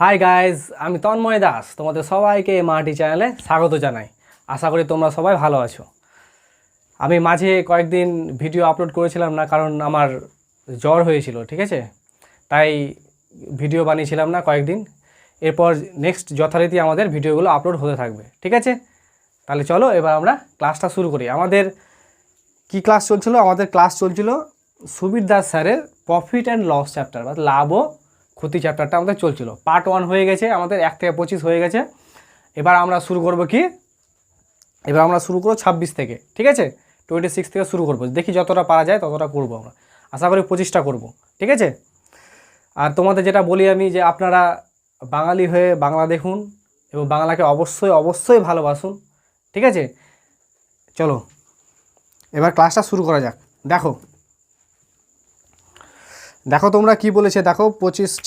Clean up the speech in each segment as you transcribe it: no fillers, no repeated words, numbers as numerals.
Hi guys, আমি তন্ময় দাস তোমাদের সবাইকে মাটি চ্যানেলে স্বাগত জানাই। আশা করি তোমরা সবাই ভালো আছো। আমি মাঝে কয়েকদিন ভিডিও আপলোড করেছিলাম না, কারণ আমার জ্বর হয়েছিল, ঠিক আছে, তাই ভিডিও বানিয়েছিলাম না কয়েকদিন। এরপর নেক্সট যথারীতি আমাদের ভিডিওগুলো আপলোড হতে থাকবে, ঠিক আছে। তাহলে চলো এবার আমরা ক্লাসটা শুরু করি। আমাদের কি ক্লাস চলছিল? আমাদের ক্লাস চলছিল সুবীর দাস স্যারের প্রফিট অ্যান্ড লস চ্যাপ্টার বা লাভ ও ক্ষতি চ্যাপ্টারটা আমাদের চলছিল। পার্ট 1 হয়ে গেছে, আমাদের 1 থেকে 25 হয়ে গেছে। এবার আমরা শুরু করব কি? এবার আমরা শুরু করব 26 থেকে, ঠিক আছে। 26 থেকে শুরু করব, দেখি যতটা পারা যায় ততটা করব। আমরা আশা করি 25টা করব, ঠিক আছে। আর তোমাদের যেটা বলি আমি, যে আপনারা বাঙালি হয়ে বাংলা দেখুন এবং বাংলাকে অবশ্যই অবশ্যই ভালোবাসুন, ঠিক আছে। চলো এবার ক্লাসটা শুরু করা যাক। দেখো দেখো তোমরা কি বলেছে, দেখো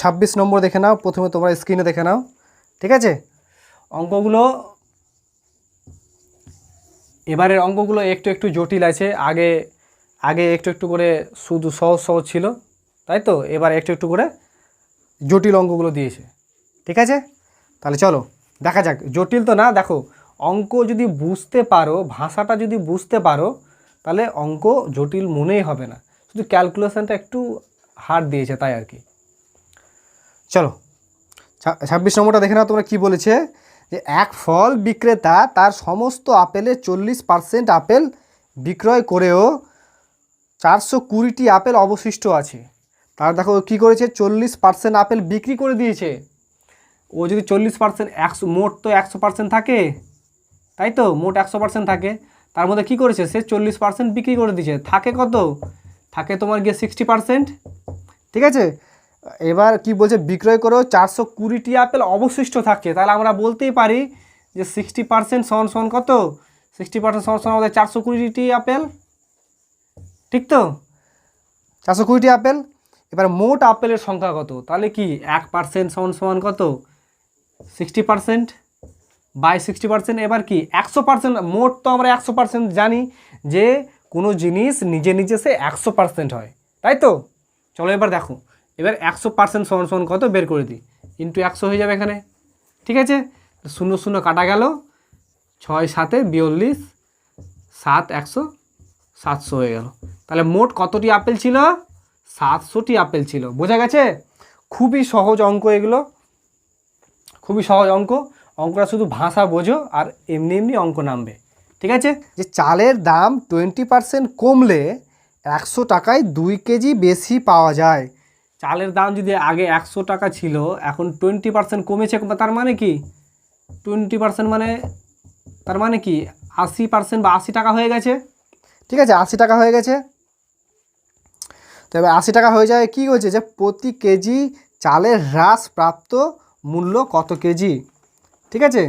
26 নম্বর দেখে নাও। প্রথমে তোমরা স্ক্রিনে দেখে নাও, ঠিক আছে। অঙ্কগুলো, এবারের অঙ্কগুলো একটু একটু জটিল আছে। আগে আগে একটু একটু করে শুধু সহজ সহজ ছিল, তাই তো। এবার একটু একটু করে জটিল অঙ্কগুলো দিয়েছে, ঠিক আছে। তাহলে চলো দেখা যাক। জটিল তো না, দেখো অঙ্ক যদি বুঝতে পারো, ভাষাটা যদি বুঝতে পারো, তাহলে অঙ্ক জটিল মনেই হবে না। শুধু ক্যালকুলেশনটা একটু হার্ড দিয়েছে, তাই আর কি। চলো 26 নম্বরটা দেখে নাও তোমরা কি বলেছে, যে এক ফল বিক্রেতা তার সমস্ত আপেলের 40% আপেল বিক্রয় করেও 420টি আপেল অবশিষ্ট আছে। তার দেখো কি করেছে, 40% আপেল বিক্রি করে দিয়েছে। ও যদি 40%, মোট তো 100% থাকে, তাই তো, মোট 100% থাকে। তার মধ্যে কি করেছে, সে 40% বিক্রি করে দিয়েছে। থাকে কত? থাকে তোমার গিয়ে 60%, ঠিক আছে। এবার কি বলছে, বিক্রয় করেও 420টি আপেল অবশিষ্ট থাকছে। তাহলে আমরা বলতেই পারি যে 60% সমান সমান কত? 60% সমান সমান আমাদের 420টি আপেল, ঠিক তো, 420টি আপেল। এবার মোট আপেলের সংখ্যা কত? তাহলে কি 1% সমান সমান কত? 60% বাই 60%। এবার কি 100%? মোট তো আমরা 100% জানি যে কোনো জিনিস নিজে নিজে সে 100% হয়, তাই তো। চলো এবার দেখো, এবার 100% সমান সমান কত বের করে দিই। ইন্টু 100 হয়ে যাবে এখানে, ঠিক আছে। 0 0 কাটা গেল, 6 7 42, 7 100, 700 হয়ে গেল। তাহলে মোট কতটি আপেল ছিল? 700টি আপেল ছিল। বোঝা গেছে? খুবই সহজ অঙ্ক এগুলো, খুবই সহজ অঙ্ক। অঙ্কটা শুধু ভাষা বোঝো আর এমনি এমনি অঙ্ক নামবে, ঠিক আছে। যে চালের দাম 20% কমলে 100 টাকায় 2 কেজি বেশি পাওয়া যায়। চালের দাম যদি আগে 100 টাকা ছিল, এখন 20% কমেছে, তার মানে কি 20% মানে, তার মানে কি 80% বা 80 টাকা হয়ে গেছে, ঠিক আছে। 80 টাকা হয়ে গেছে। তবে 80 টাকা হয়ে যায়, কি হয়েছে, যে প্রতি কেজি চালের হ্রাসপ্রাপ্ত মূল্য কত কেজি, ঠিক আছে।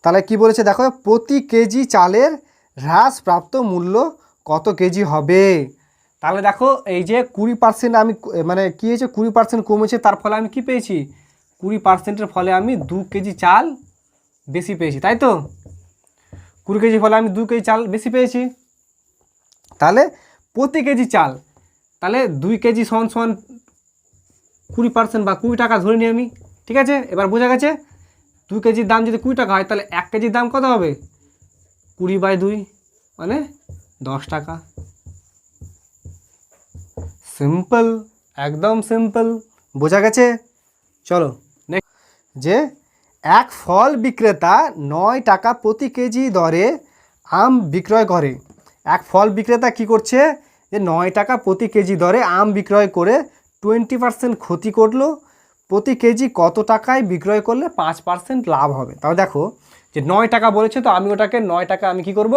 তাহলে কি বলেছে দেখো, প্রতি কেজি চালের হ্রাসপ্রাপ্ত মূল্য কত কেজি হবে। তাহলে দেখো এই যে 20% আমি, মানে কী হয়েছে, 20% কমেছে, তার ফলে আমি কি পেয়েছি, 20%-এর ফলে আমি 2 কেজি চাল বেশি পেয়েছি, তাই তো। 20 কেজি ফলে আমি 2 কেজি চাল বেশি পেয়েছি। তাহলে প্রতি কেজি চাল, তাহলে 2 কেজি সমান সমান 20% বা 20 টাকা ধরে নিই আমি, ঠিক আছে। এবার বোঝা গেছে, 2 কেজির দাম যদি 20 টাকা হয়, তাহলে 1 কেজির দাম কত হবে? 20/2 মানে 10 টাকা। সিম্পল, একদম সিম্পল। বোঝা গেছে? চলো নেক্সট, যে এক ফল বিক্রেতা 9 টাকা প্রতি কেজি দরে আম বিক্রয় করে। এক ফল বিক্রেতা কি করছে, যে 9 টাকা প্রতি কেজি দরে আম বিক্রয় করে 20% ক্ষতি করলো। প্রতি কেজি কত টাকায় বিক্রয় করলে 5% লাভ হবে। তাহলে দেখো, যে 9 টাকা বলেছে, তো আমি ওটাকে 9 টাকা আমি কি করব,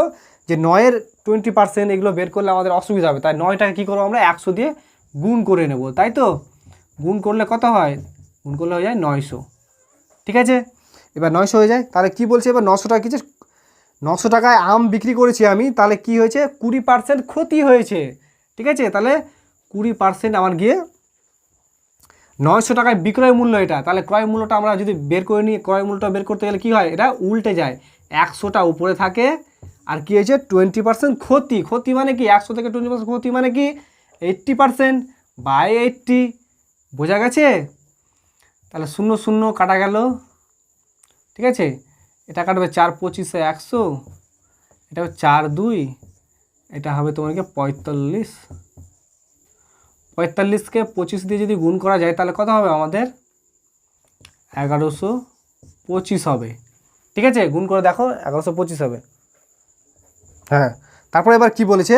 যে 9-এর 20% এগুলো বের করলে আমাদের অসুবিধা হবে, তাই 9 টাকা কী করবো আমরা 100 দিয়ে গুণ করে নেব, তাই তো। গুণ করলে কত হয়? গুণ করলে হয়ে যায় 900, ঠিক আছে। এবার 900 হয়ে যায়, তাহলে কি বলছে, এবার 900 টাকা কিছু, 900 টাকায় আম বিক্রি করেছি আমি, তাহলে কি হয়েছে, 20% ক্ষতি হয়েছে, ঠিক আছে। তাহলে 20% আমার গিয়ে 900 টাকায় বিক্রয় মূল্য এটা। তাহলে ক্রয় মূল্যটা আমরা যদি বের করে নিই, ক্রয় মূল্যটা বের করতে গেলে কী হয়, এটা উল্টে যায়, 100টা উপরে থাকে, আর কি হয়েছে 20% ক্ষতি। ক্ষতি মানে কি, 100 থেকে 20% ক্ষতি মানে কি 80% বাই 80। বোঝা গেছে? তাহলে 0 0 কাটা গেল, ঠিক আছে। এটা কাটবে 4 25 100, এটা 4 2, এটা হবে তোমাকে 45। 45কে 25 দিয়ে যদি গুণ করা যায় তাহলে কত হবে আমাদের? 1125 হবে, ঠিক আছে। গুণ করে দেখো 1125 হবে। হ্যাঁ, তারপরে এবার কি বলেছে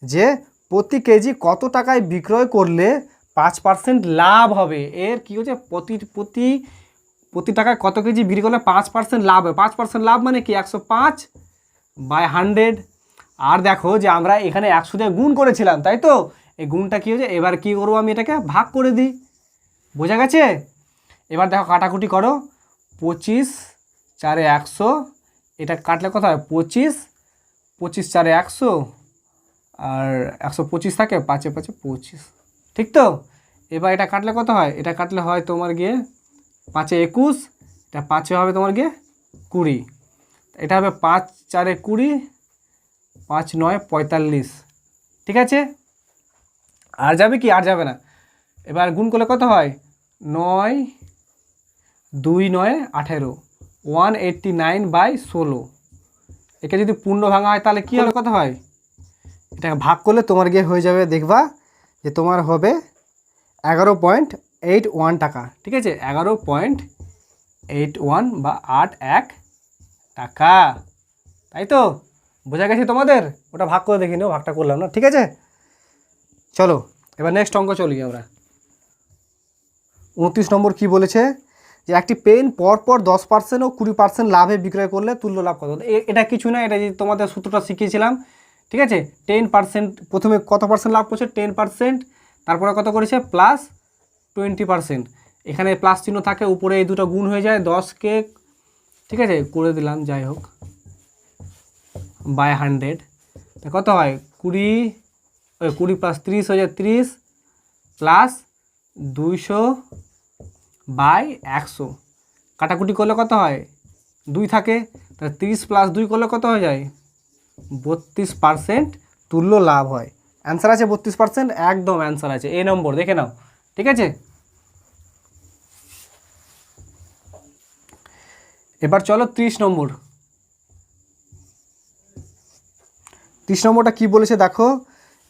যে প্রতি কেজি কত টাকায় বিক্রয় করলে 5% লাভ হবে। এর কি হচ্ছে, প্রতি টাকায় কত কেজি বিক্রি করলে 5% লাভ হবে। 5% লাভ মানে কি? 105/100। আর দেখো যে আমরা এখানে 100 দিয়ে গুণ করেছিলাম, তাই তো? এই গুণটা কি হচ্ছে, এবার কি করবো, আমি এটাকে ভাগ করে দিই। বোঝা গেছে? এবার দেখো কাটাকুটি করো, 25 4 100, এটা কাটলে কত হয়? 25, 25 4 100, আর 125 থাকে, 5 5 25, ঠিক তো? এবার এটা কাটলে কত হয়? এটা কাটলে হয় তোমার গিয়ে 5 21, এটা 5 হবে তোমার গিয়ে 20, এটা হবে 5 4 20, 5 9 45, ঠিক আছে। আর যাবে কি? আর যাবে না। এবার গুণ করলে কত হয়? 9 2 9 18, 189/16। একে যদি পূর্ণ ভাঙা হয় তাহলে কী হবে, কত হয়? এটাকে ভাগ করলে তোমার গিয়ে হয়ে যাবে, দেখবা যে তোমার হবে 11.81 টাকা, ঠিক আছে। 11.81 বা 81 টাকা, তাই তো? বোঝা গেছে তোমাদের? ওটা ভাগ করে দেখি নাও, ভাগটা করলাম না, ঠিক আছে। চলো এবার নেক্সট অঙ্ক চলি আমরা। 29 নম্বর কি বলেছে যে একটি পেন পরপর 10% ও 20% লাভে বিক্রয় করলে তুল্য লাভ কত? এটা কিছু না, এটা যে তোমাদের সূত্রটা শিখিয়েছিলাম, ঠিক আছে। 10%, প্রথমে কত পার্সেন্ট লাভ করছে? 10%, তারপরে কত করেছে? +20%। এখানে প্লাস চিহ্ন থাকে, উপরে এই দুটো গুণ হয়ে যায়, 10কে, ঠিক আছে, করে দিলাম, যাই হোক, /100, কত হয়? 20 + 30 হয়ে যায় 30, প্লাস 200/100, কাটাকুটি করলে কত হয়? 2 থাকে, তাহলে 30 + 2 করলে কত হয়ে যায়? 32% তুল্য লাভ হয়। অ্যান্সার আছে 32%, একদম অ্যান্সার আছে, এ নম্বর দেখে নাও, ঠিক আছে। এবার চলো 30 নম্বর। 30 নম্বরটা কী বলেছে দেখো,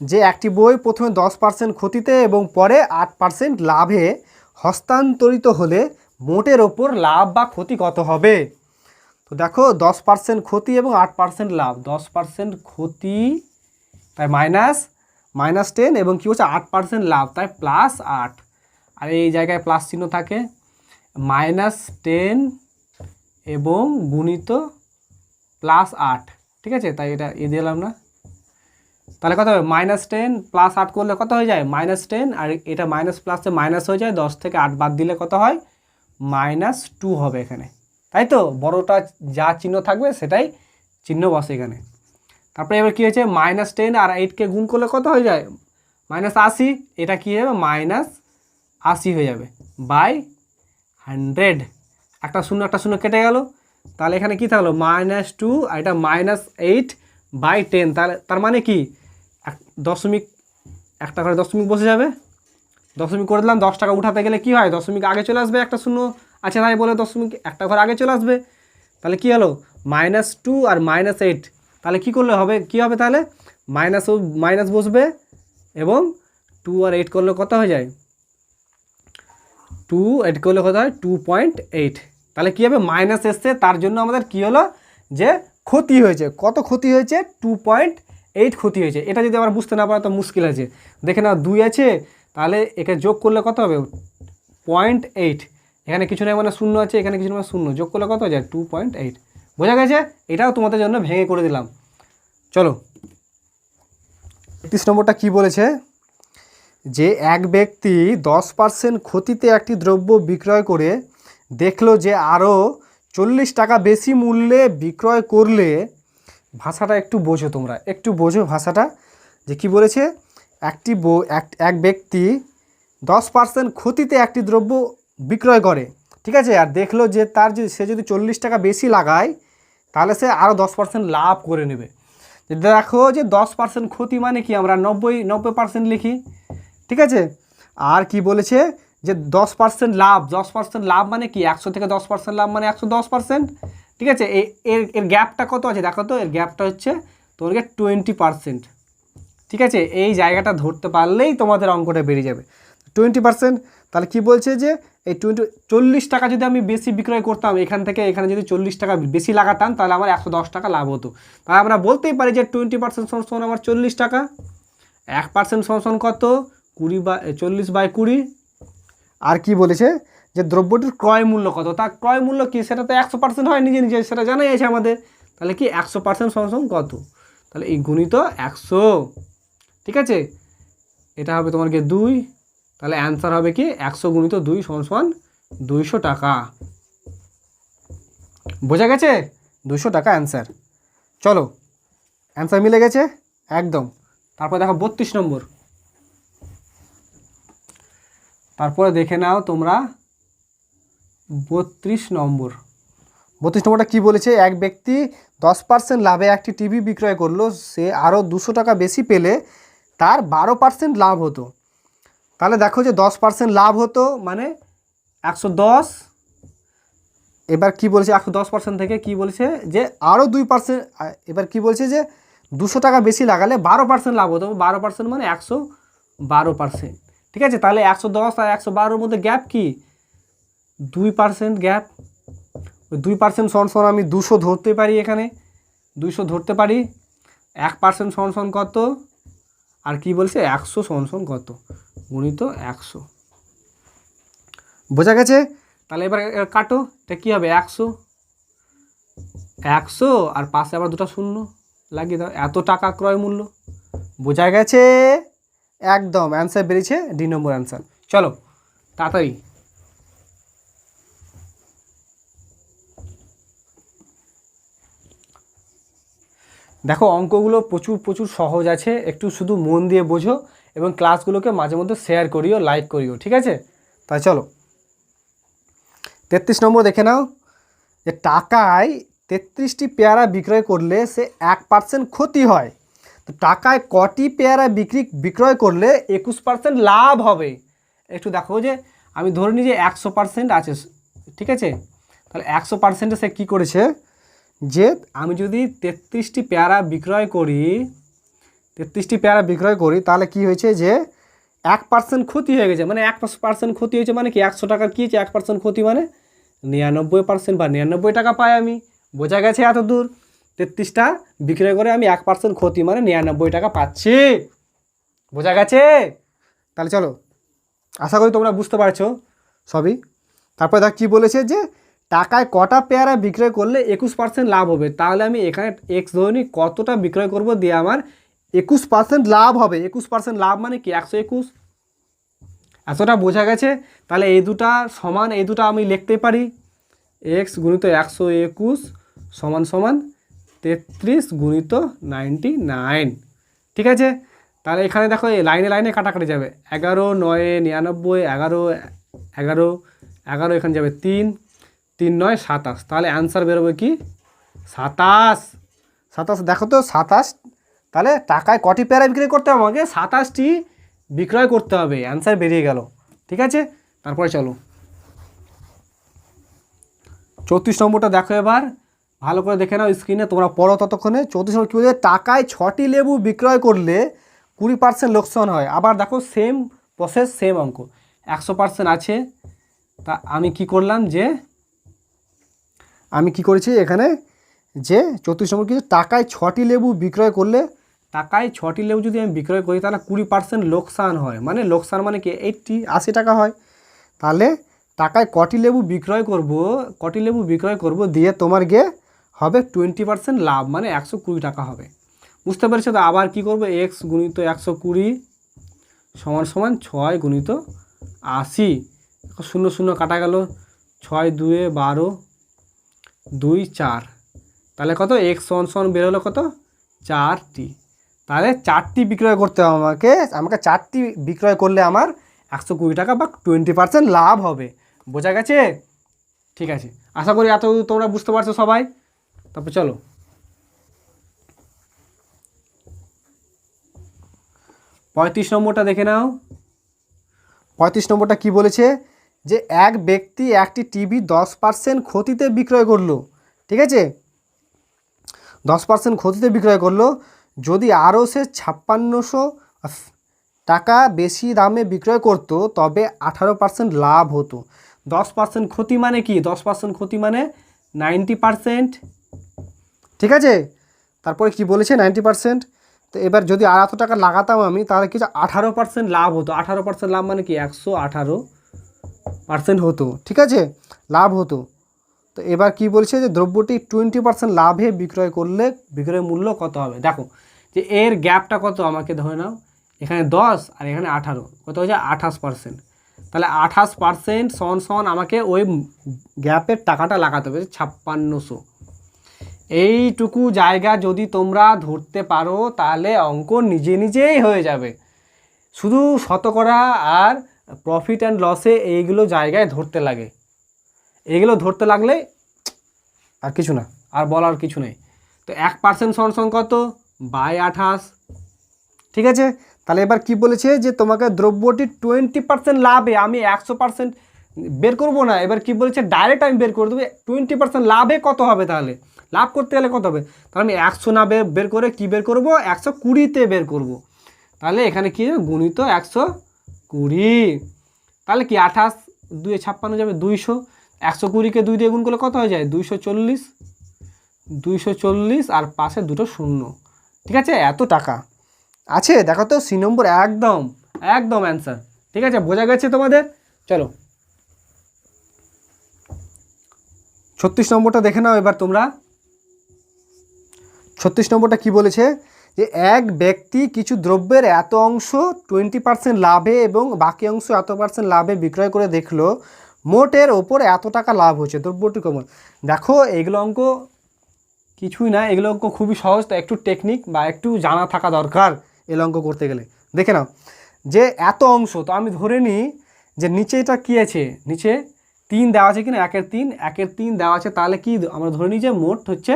যে একটি বই প্রথমে 10% ক্ষতিতে এবং পরে 8% লাভে হস্তান্তরিত হলে মোটের ওপর লাভ বা ক্ষতি কত হবে? তো দেখো 10% ক্ষতি এবং 8% লাভ, 10% ক্ষতি তাই -10 এবং কী হচ্ছে 8% লাভ, তাই +8, আর এই জায়গায় প্লাস চিহ্ন থাকে, -10 এবং গুণিত +8, ঠিক আছে, তাই এটা দিলাম না। তাহলে কত হবে? -10 + 8 করলে কত হয়ে যায়? -10, আর এটা মাইনাস প্লাসে মাইনাস হয়ে যায়, 10 থেকে 8 বাদ দিলে কত হয়? -2 হবে এখানে, তাই তো? বড়টা যা চিহ্ন থাকবে সেটাই চিহ্ন বসে এখানে। তারপরে এবার কী হয়েছে? -10 আর 8কে গুণ করলে কত হয়ে যায়? -80, এটা কী হবে? -80 হয়ে যাবে /100। একটা শূন্য কেটে গেল, তাহলে এখানে কি থাকলো? -2, আর এটা -8/10, তাহলে তার মানে কি? দশমিক, একটা করে দশমিক বসে যাবে, দশমিক করে দিলাম। 10 টাকা উঠাতে গেলে কি হয়? দশমিক আগে চলে আসবে, একটা শূন্য আছে তাই বলে দশমিক একটা ঘর আগে চলে আসবে। তাহলে কি হলো? -2 আর -8, তাহলে কি করলে হবে? কি হবে তাহলে? মাইনাস বসবে, এবং 2 আর 8 করলে কত হয়ে যায়? 2 8 করলে কত হয়? 2.8। তাহলে কী হবে? মাইনাস এসছে, তার জন্য আমাদের কি হলো? যে ক্ষতি হয়েছে। কত ক্ষতি হয়েছে? 2.8 ক্ষতি হয়েছে। এটা যদি আবার বুঝতে না পারো তো মুশকিল আছে। দেখে নাও 2 আছে, তাহলে একে যোগ করলে কত হবে? 0.8। এখানে কিছু নেই মানে শূন্য আছে, এখানে কিছু মানে শূন্য, যোগ করলে কত হয়ে যায়? 2.8। বোঝা গেছে? এটাও তোমাদের জন্য ভেঙে করে দিলাম। চলো 31 নম্বরটা কী বলেছে, যে এক ব্যক্তি 10% ক্ষতিতে একটি দ্রব্য বিক্রয় করে দেখলো যে আরও 40 টাকা বেশি মূল্যে বিক্রয় করলে, ভাষাটা একটু বোঝো, তোমরা একটু বোঝো ভাষাটা, যে কি বলেছে, এক ব্যক্তি 10% ক্ষতিতে একটি দ্রব্য বিক্রয় করে, ঠিক আছে, আর দেখলো যে সে যদি 40 টাকা বেশি লাগায় তাহলে সে আরও 10% লাভ করে নেবে। দেখো যে 10% ক্ষতি মানে কি, আমরা 90% লিখি, ঠিক আছে। আর কি বলেছে, যে 10% লাভ, 10% লাভ মানে কি 100 থেকে 10% লাভ মানে 110%। ঠিক আছে, এর এর গ্যাপটা কত আছে দেখো তো, এর গ্যাপটা হচ্ছে তোমাকে 20%। ঠিক আছে, এই জায়গাটা ধরতে পারলেই তোমাদের অঙ্কটা বেরিয়ে যাবে 20%। তাহলে কি বলছে যে এই 40 টাকা যদি আমি বেশি বিক্রয় করতাম এখান থেকে, এখানে যদি 40 টাকা বেশি লাগাতাম তাহলে আমার 110 টাকা লাভ হতো। তাহলে আমরা বলতেই পারি যে 20% সমান আমার 40 টাকা, 1% সমান কত 40/20। আর কি বলেছে যে দ্রব্যটির ক্রয় মূল্য কত, তার ক্রয় মূল্য কি সেটা তো 100% হয় নিজে নিজে, সেটা জানাই আছে আমাদের। তাহলে কি 100% সমান কত, তাহলে এই গুণিত 100। ঠিক আছে, এটা হবে তোমার কি 2, তাহলে অ্যান্সার হবে কি 100 গুণিত 2 সমান 200 টাকা। বোঝা গেছে, 200 টাকা অ্যান্সার। চলো অ্যান্সার মিলে গেছে একদম। তারপর দেখো 32 নম্বর, তারপরে দেখে নাও তোমরা 32 নম্বর। 32 নম্বরটা কী বলেছে, এক ব্যক্তি 10% লাভে একটি টিভি বিক্রয় করলো, সে আরও 200 টাকা বেশি পেলে তার 12% লাভ হতো। তাহলে দেখো যে 10% লাভ হতো মানে 110। এবার কি বলছে 110% থেকে কি বলছে যে আরও 2%, এবার কি বলছে যে 200 টাকা বেশি লাগালে 12% লাভ হতো। 12% মানে 112%। ঠিক আছে, তাহলে 110 আর 112-এর মধ্যে গ্যাপ কি 2% গ্যাপ। ওই 2% সমান আমি 200 ধরতে পারি, এখানে 200 ধরতে পারি। 1% সমান কত, আর কি বলছে 100 সমান কত গুণিত 100। বোঝা গেছে, তাহলে এবার কাটো, এটা কী হবে 100 আর পাশে আবার দুটো শূন্য লাগিয়ে দাও, এত টাকা ক্রয় মূল্য। বোঝা গেছে একদম, অ্যান্সার বেরিয়েছে ডি নম্বর অ্যান্সার। চলো তাড়াতাড়ি। দেখো অঙ্কগুলো প্রচুর সহজ আছে, একটু শুধু মন দিয়ে বোঝো এবং ক্লাসগুলোকে মাঝে মধ্যে শেয়ার করিও, লাইক করিও। ঠিক আছে, তাই চলো 33 নম্বর দেখে নাও, যে টাকায় 33টি পেয়ারা বিক্রয় করলে সে 1% ক্ষতি হয়, তো টাকায় কটি পেয়ারা বিক্রয় করলে 21% লাভ হবে। একটু দেখো যে আমি ধরে নিই যে 100% আছে। ঠিক আছে, তাহলে 100%-এ সে কী করেছে যে আমি যদি 33টি পেয়ারা বিক্রয় করি তাহলে কি হয়েছে যে 1% ক্ষতি হয়ে গেছে, মানে 1% ক্ষতি হয়েছে মানে কি 100 টাকার কী হয়েছে 1% ক্ষতি মানে 99% বা 99 টাকা পাই আমি। বোঝা গেছে এত দূর, 33টা বিক্রয় করে আমি 1% ক্ষতি মানে 99 টাকা পাচ্ছি। বোঝা গেছে, তাহলে চলো আশা করি তোমরা বুঝতে পারছো সবই। তারপর দেখ কী বলেছে যে টাকায় কটা পেয়ারা বিক্রয় করলে 21% লাভ হবে, তাহলে আমি এখানে এক্স ধরনি কতটা বিক্রয় করব দিয়ে আমার 21% লাভ হবে। 21% লাভ মানে কি 121। এতটা বোঝা গেছে, তাহলে এই দুটা সমান, এই দুটা আমি লিখতে পারি এক্স গুণিত 121 সমান 33 গুণিত 99। ঠিক আছে, তাহলে এখানে দেখো এই লাইনে লাইনে কাটাকাটি যাবে, 11 9 99, 11 11 11 এখানে যাবে 3 3 9 27, তাহলে অ্যান্সার বেরোবে কি 27। দেখো তো 27, তাহলে টাকায় কটি পেয়ারা বিক্রয় করতে হবে, আমাকে 27টি বিক্রয় করতে হবে, অ্যান্সার বেরিয়ে গেল। ঠিক আছে, তারপরে চলো 34 নম্বরটা দেখো, এবার ভালো করে দেখে নাও স্ক্রিনে, তোমরা পড়ো ততক্ষণে। 34 নম্বর কী বলছে, টাকায় 6টি লেবু বিক্রয় করলে 20% লোকসান হয়। আবার দেখো সেম প্রসেস, সেম অঙ্ক, 100% আছে। তা আমি কি করলাম যে আমি কি করেছি এখানে যে 34 নম্বর কিছু টাকায় 6টি লেবু বিক্রয় করলে, টাকায় 6টি লেবু যদি আমি বিক্রয় করি তাহলে 20% লোকসান হয়, মানে লোকসান মানে কি 80 টাকা হয়। তাহলে টাকায় কটি লেবু বিক্রয় করব দিয়ে তোমার গিয়ে হবে 20% লাভ, মানে 120 টাকা হবে। বুঝতে পেরেছো তো? আবার কি করব, এক্স গুণিত 120 সমান 6 গুণিত 80, 0 0 কাটা গেল, 6 2 12 2 4, তাহলে কত এক্স সমান বেরোলো কত 4টি। তাহলে 4টি বিক্রয় করতে হবে আমাকে 4টি বিক্রয় করলে আমার 120 টাকা বা 20% লাভ হবে। বোঝা গেছে? ঠিক আছে, আশা করি এত তোমরা বুঝতে পারছো সবাই। তারপর চলো 35 নম্বরটা দেখে নাও। 35 নম্বরটা কি বলেছে, যে এক ব্যক্তি একটি টিভি 10% ক্ষতিতে বিক্রয় করলো, ঠিক আছে, 10% ক্ষতিতে বিক্রয় করলো, যদি আরও সে 5600 টাকা বেশি দামে বিক্রয় করতো তবে 18% লাভ হতো। 10% ক্ষতি মানে কি, 10% ক্ষতি মানে 90%, ঠিক আছে। তারপরে কি বলেছে 90%, তো এবার যদি আর এত টাকা লাগাতাম আমি তাহলে কিছু 18% লাভ হতো। 18% লাভ মানে কি 118% হতো, ঠিক আছে, লাভ হতো। তো এবার কি বলছে যে দ্রব্যটি 20% লাভে বিক্রয় করলে বিক্রয় মূল্য কত হবে। দেখো যে এর গ্যাপটা কত, আমাকে ধরে নাও এখানে 10 আর এখানে 18, কত হয়ে যায় 28%। তাহলে 28% সমান সমান আমাকে ওই গ্যাপের টাকাটা লাগাতে হবে 5600। এইটুকু জায়গা যদি তোমরা ধরতে পারো তাহলে অঙ্ক নিজে নিজেই হয়ে যাবে। শুধু শতকরা আর প্রফিট অ্যান্ড লসে এইগুলো জায়গায় ধরতে লাগে, এইগুলো ধরতে লাগলে আর কিছু না, আর বলার কিছু নেই। তো 1% সমান কত, বাই 28, ঠিক আছে। তাহলে এবার কি বলেছে যে তোমাকে দ্রব্যটি 20% লাভে, আমি 100% বের করবো না, এবার কি বলেছে ডাইরেক্ট আমি বের করে দেবো 20% লাভে কত হবে। তাহলে লাভ করতে গেলে কত হবে, তাহলে আমি 100 না বের করে কি বের করবো, 120তে বের করব। তাহলে এখানে কি গুণিত 120, তাহলে কি 28 2 56 যাবে 200, 120কে 2 দিয়ে গুণ করলে কত হয়ে যায় 240, 240 আর পাশে দুটো শূন্য, ঠিক আছে। এত টাকা আছে, দেখো তো সি নম্বর একদম একদম অ্যান্সার, ঠিক আছে, বোঝা গেছে তোমাদের। চলো 36 নম্বরটা দেখে নাও এবার তোমরা। 36 নম্বরটা কি বলেছে, যে এক ব্যক্তি কিছু দ্রব্যের এত অংশ 20% লাভে এবং বাকি অংশ এত % লাভে বিক্রয় করে দেখলো মোটের ওপর এত টাকা লাভ হচ্ছে, দ্রব্যটি কেমন। দেখো এগুলো অঙ্ক কিছুই না, এগুলো অঙ্ক খুবই সহজ, তো একটু টেকনিক বা একটু জানা থাকা দরকার এগুলো অঙ্ক করতে গেলে। দেখে নাও যে এত অংশ, তো আমি ধরে নিই যে নিচে এটা কী আছে, নিচে 3 দেওয়া আছে কিনা, 1/3 দেওয়া আছে, তাহলে কি আমরা ধরে নিই যে মোট হচ্ছে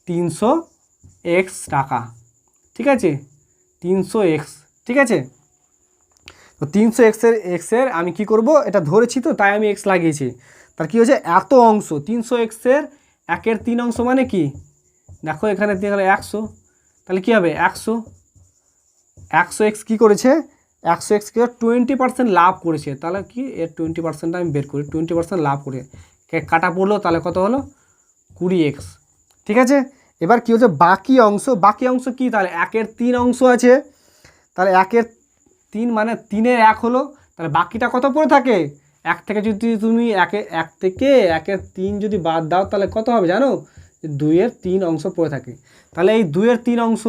300x টাকা, ঠিক আছে, 300x, ঠিক আছে। তো 300x আমি কি করব, এটা ধরেছি তো তাই আমি x লাগিয়েছি। তার কি হচ্ছে এত অংশ 300x-এর 1/3 অংশ মানে কি, দেখো এখানে 100, তাহলে কী হবে 100x কী করেছে, 100x কি 20% লাভ করেছে, তাহলে কি এর 20%টা আমি বের করি, 20% লাভ করে কাটা পড়লো, তাহলে কত হলো 20x, ঠিক আছে। এবার কি হচ্ছে বাকি অংশ কি, তাহলে 1/3 অংশ আছে, তাহলে 1/3 মানে 3-এর 1 হলো, তাহলে বাকিটা কত পড়ে থাকে, 1 থেকে যদি তুমি 1 থেকে 1/3 যদি বাদ দাও তাহলে কত হবে জানো, 2/3 অংশ পড়ে থাকে। তাহলে এই 2/3 অংশ,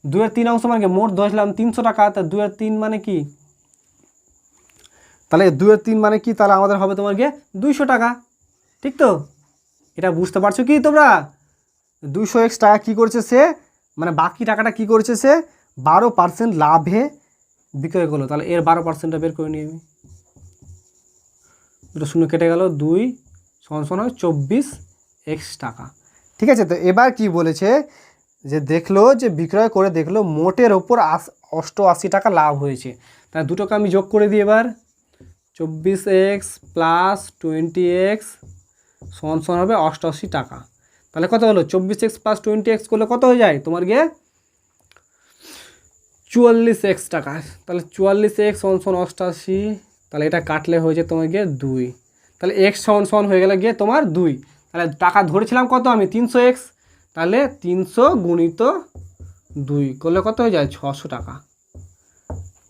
2/3 অংশ মানে কি মোট ধরলাম 300 টাকা, তা 2/3 মানে কি, তাহলে 2/3 মানে কি, তাহলে আমাদের হবে তোমার গিয়ে 200 টাকা, ঠিক তো। এটা বুঝতে পারছো কি তোমরা, 200x টাকা কী করেছে সে, মানে বাকি টাকাটা কি করেছে সে 12% লাভে বিক্রয় করলো, তাহলে এর 12%টা বের করে নিই আমি, দুটো শূন্য কেটে গেল, 2 সমান হয় 24x টাকা, ঠিক আছে। তো এবার কি বলেছে যে দেখলো যে বিক্রয় করে দেখলো মোটের ওপর 88 টাকা লাভ হয়েছে, তাহলে দুটোকে আমি যোগ করে দিই এবার, 24x প্লাস 20x সমান হবে 88 টাকা, তাহলে কত হলো 24x প্লাস 20x করলে কত হয়ে যায় তোমার গিয়ে 44x টাকা, তাহলে 44x সমান 88, তাহলে এটা কাটলে হয়ে যায় তোমার গিয়ে 2, তাহলে x সমান হয়ে গেলে গিয়ে তোমার 2, তাহলে টাকা ধরেছিলাম কত আমি 300x, তাহলে 300 গুণিত 2 করলে কত হয়ে যায় 600 টাকা,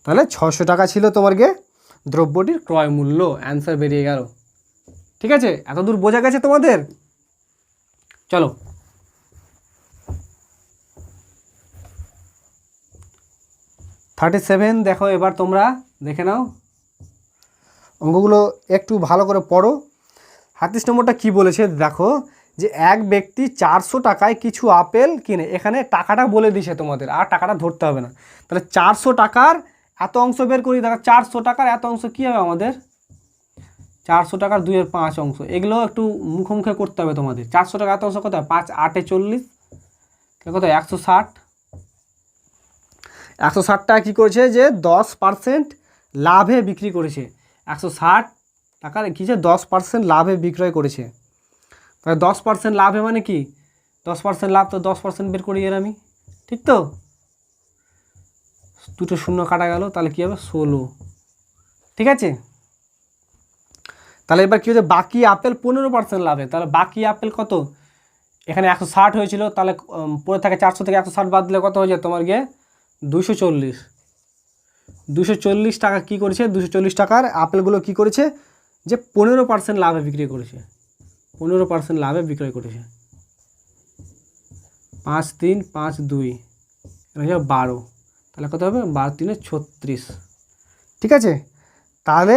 তাহলে 600 টাকা ছিল তোমার গিয়ে দ্রব্যটির ক্রয় মূল্য, অ্যান্সার বেরিয়ে গেল, ঠিক আছে। এতদূর বোঝা গেছে তোমাদের। চলো 37 দেখো এবার তোমরা দেখে নাও, অঙ্কগুলো একটু ভালো করে পড়ো। 38 নম্বরটা কী বলেছে দেখো, যে এক ব্যক্তি 400 টাকায় কিছু আপেল কিনে, এখানে টাকাটা বলে দিছে তোমাদের, আর টাকাটা ধরতে হবে না, তাহলে 400 টাকার এত অংশ বের করি, দেখো 400 টাকার এত অংশ কী হবে আমাদের 400 টাকার 2/5 অংশ, এগুলো একটু মুখোমুখি করতে হবে তোমাদের। 400 টাকা এত অংশ কত, 5 8 40, কত 160, 160 টাকা কী করেছে যে 10% লাভে বিক্রি করেছে, 160 টাকার কী যে 10% লাভে বিক্রয় করেছে। তাহলে 10% লাভে মানে কি 10% লাভ, তো 10% বের করি এর আমি, ঠিক তো, দুটো শূন্য কাটা গেল, তাহলে কী হবে 16, ঠিক আছে। তাহলে এবার কী হচ্ছে বাকি আপেল 15% লাভে, তাহলে বাকি আপেল কত, এখানে 160 হয়েছিল, তাহলে পরে থাকে 400 থেকে 160 বাদ দিলে কত হয়ে যায় তোমার গিয়ে 240। 240 টাকা কী করেছে, 240 টাকার আপেলগুলো কী করেছে যে 15% লাভে বিক্রি করেছে, 15% লাভে বিক্রয় করেছে। 5 3 5 2 এটা 12, তাহলে কত হবে 12 3 36, ঠিক আছে। তাহলে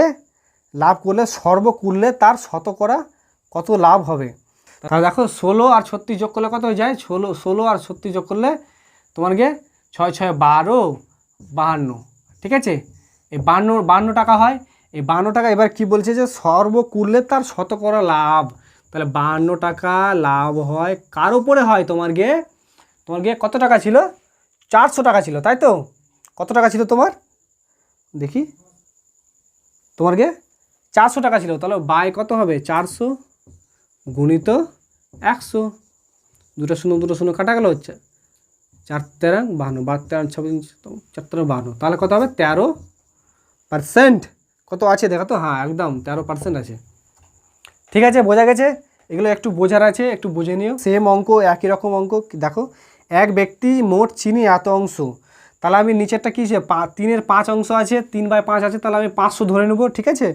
লাভ করলে সর্বকুল্যে তার শতকরা কত লাভ হবে, তাহলে দেখো 16 আর 36 যোগ করলে কত হয়ে যায়, 16 আর 36 যোগ করলে তোমার গিয়ে 6 6 12 52, ঠিক আছে। এই 52 টাকা হয়, এই 52 টাকা। এবার কি বলছে যে সর্বকুল্যে তার শতকরা লাভ, তাহলে 52 টাকা লাভ হয় কার উপরে হয়, তোমার গিয়ে কত টাকা ছিল, 400 টাকা ছিল, তাই তো। কত টাকা ছিল তোমার দেখি, তোমার গিয়ে 400 টাকা ছিল, তাহলে বাই কত হবে 400 গুণিত 100, দুটো শূন্য কাটা গেল, হচ্ছে 4 13 52, 12 13 26 4 13 52, তাহলে কত হবে 13%। কত আছে দেখো তো, হ্যাঁ একদম 13% আছে, ঠিক আছে, বোঝা গেছে। এগুলো একটু বোঝার আছে, একটু বুঝে নিও। সেম অঙ্ক, একই রকম অঙ্ক। দেখো এক ব্যক্তি মোট চিনি এত অংশ, তাহলে আমি নিচেরটা কী 3-এর 5 অংশ আছে, 3/5 আছে, তাহলে আমি 500 ধরে নেব, ঠিক আছে।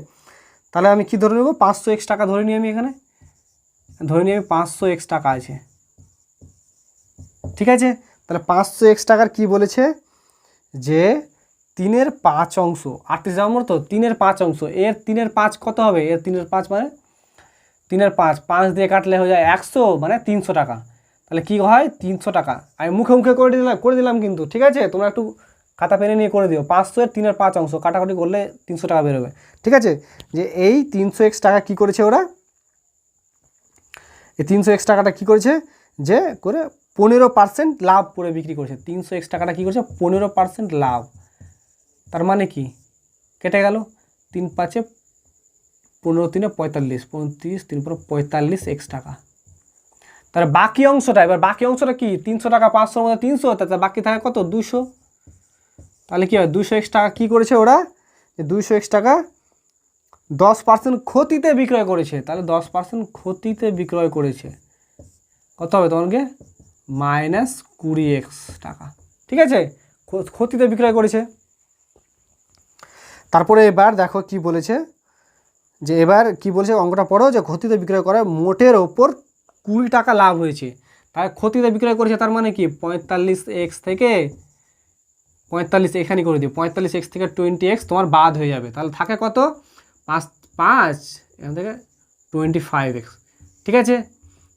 তাহলে আমি কি ধরে নেব 500x টাকা ধরে নিই, আমি এখানে ধরে নিই আমি 500x টাকা আছে, ঠিক আছে। তাহলে 500x টাকার কি বলেছে যে 3-এর 5 অংশ, 38 নম্বর তো 3-এর 5 অংশ, এর 3-এর 5 কত হবে, এর 3-এর 5 মানে 3-এর 5 দিয়ে কাটলে হয়ে যায় 100, মানে 300 টাকা। তাহলে কি হয় 300 টাকা, আমি মুখে মুখে করে দিলাম কিন্তু, ঠিক আছে। তোমরা একটু খাতা পেনে নিয়ে করে দিও। 500-এর 3-এর 5 অংশ কাটাকাটি করলে 300 টাকা বেরোবে, ঠিক আছে। যে এই 300x টাকা কি করেছে ওরা, এই 300x টাকাটা কি করেছে যে করে 15% লাভ করে বিক্রি করেছে। 300x টাকাটা কি করেছে 15% লাভ, তার মানে কি কেটে গেল 3 5 15 3 45, 35 3 45x টাকা। তাহলে বাকি অংশটা, এবার বাকি অংশটা কি 300 টাকা, 500-র মধ্যে 300, তাহলে বাকি থাকে কত 200। তাহলে কি হয় 200x টাকা কী করেছে ওরা, যে 200x টাকা 10% ক্ষতিতে বিক্রয় করেছে, তাহলে 10% ক্ষতিতে বিক্রয় করেছে, কত হবে তোমাকে -20x টাকা, ঠিক আছে, ক্ষতিতে বিক্রয় করেছে। তারপরে এবার দেখো কি বলেছে, যে এবার কি বলছে অঙ্কটা পড়ো, যে ক্ষতিতে বিক্রয় করা মোটের ওপর 20 টাকা লাভ হয়েছে, তাই ক্ষতিতে বিক্রয় করেছে, তার মানে কি 45x থেকে 45 এখানে করে দিও, 45x থেকে 20x তোমার বাদ হয়ে যাবে, তাহলে থাকে কত 5 এখান থেকে 25x, ঠিক আছে।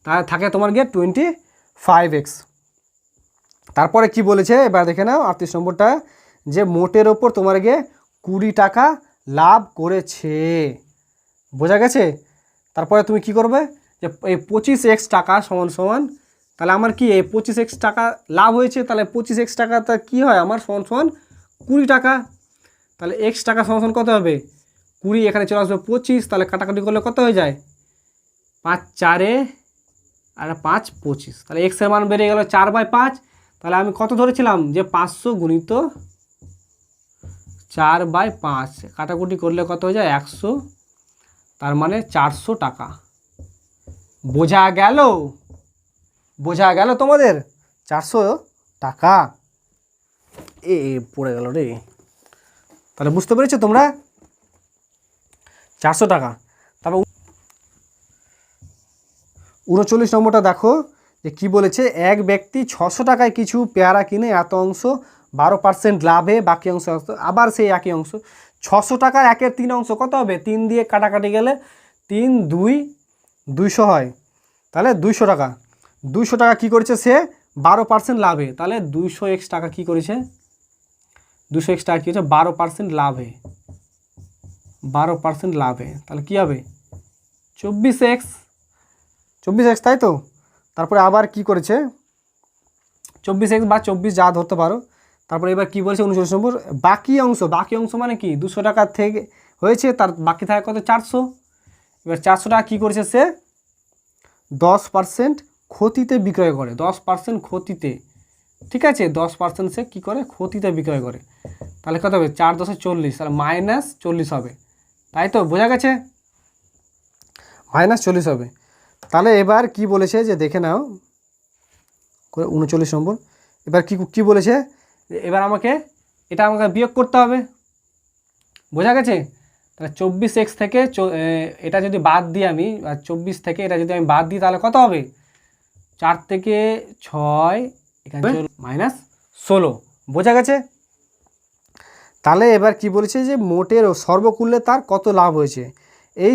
তাহলে থাকে তোমার গিয়ে 25x। তারপরে কি বলেছে এবার দেখে নাও 38 নম্বরটা, যে মোটের ওপর তোমার গিয়ে 20 টাকা লাভ করেছে, বোঝা গেছে। তারপরে তুমি কি করবে, যে এই 25x টাকা সমান সমান, তাহলে আমার কি এই 25x টাকা লাভ হয়েছে, তাহলে 25x টাকাটা কী হয় আমার সমান সমান 20 টাকা, তাহলে x টাকা সমান সমান কত হবে 20, এখানে চলে আসবে 25, তাহলে কাটাকাটি করলে কত হয়ে যায় 5 4 আর 5 25, তাহলে x এর মান বেড়ে গেল 4/5। তাহলে আমি কত ধরেছিলাম যে 500 গুণিত 4/5, কাটাকুটি করলে কত হয়ে যায় 100, তার মানে 400 টাকা। বোঝা গেল তোমাদের 400 টাকা পড়ে গেল রে, তাহলে বুঝতে পেরেছো তোমরা 400 টাকা। তারপর 39 নম্বরটা দেখো, যে কি বলেছে এক ব্যক্তি 600 টাকায় কিছু পেয়ারা কিনে এত অংশ 12% লাভে, বাকি অংশ আবার সেই একই অংশ, 600 টাকার 1/3 অংশ কত হবে, 3 দিয়ে কাটাকাটি গেলে 3 2 200 হয়, তাহলে 200 টাকা। 200 টাকা কী করেছে সে 12% লাভে, তাহলে 200x টাকা কী করেছে 200x টাকা কী হচ্ছে 12% লাভে, 12% লাভে, তাহলে কী হবে 24x, তাই তো। তারপরে আবার কি করেছে 24x বা 24 যা ধরতে পারো। তারপরে এবার কি বলছে 39 নম্বর, বাকি অংশ মানে কি 200 টাকা থেকে হয়েছে, তার বাকি থাকে কত 400। এবার 400 টাকা কী করেছে সে 10% ক্ষতিতে বিক্রয় করে, 10% ক্ষতিতে, ঠিক আছে 10% সে কী করে ক্ষতিতে বিক্রয় করে। তাহলে কত হবে 4 × 10 = 40, তাহলে -40 হবে, তাই তো বোঝা গেছে, -40 হবে। তাহলে এবার কি বলেছে যে দেখে নাও 39 নম্বর। এবার কি বলেছে, এবার আমাকে বিয়োগ করতে হবে, বোঝা গেছে। তাহলে 24x থেকে এটা যদি বাদ দিই আমি, 24 থেকে এটা যদি আমি বাদ দিই তাহলে কত হবে 4 থেকে 6 এখানে -16, বোঝা গেছে। তাহলে এবার কি বলেছে যে মোটের সর্বকুল্যে তার কত লাভ হয়েছে, এই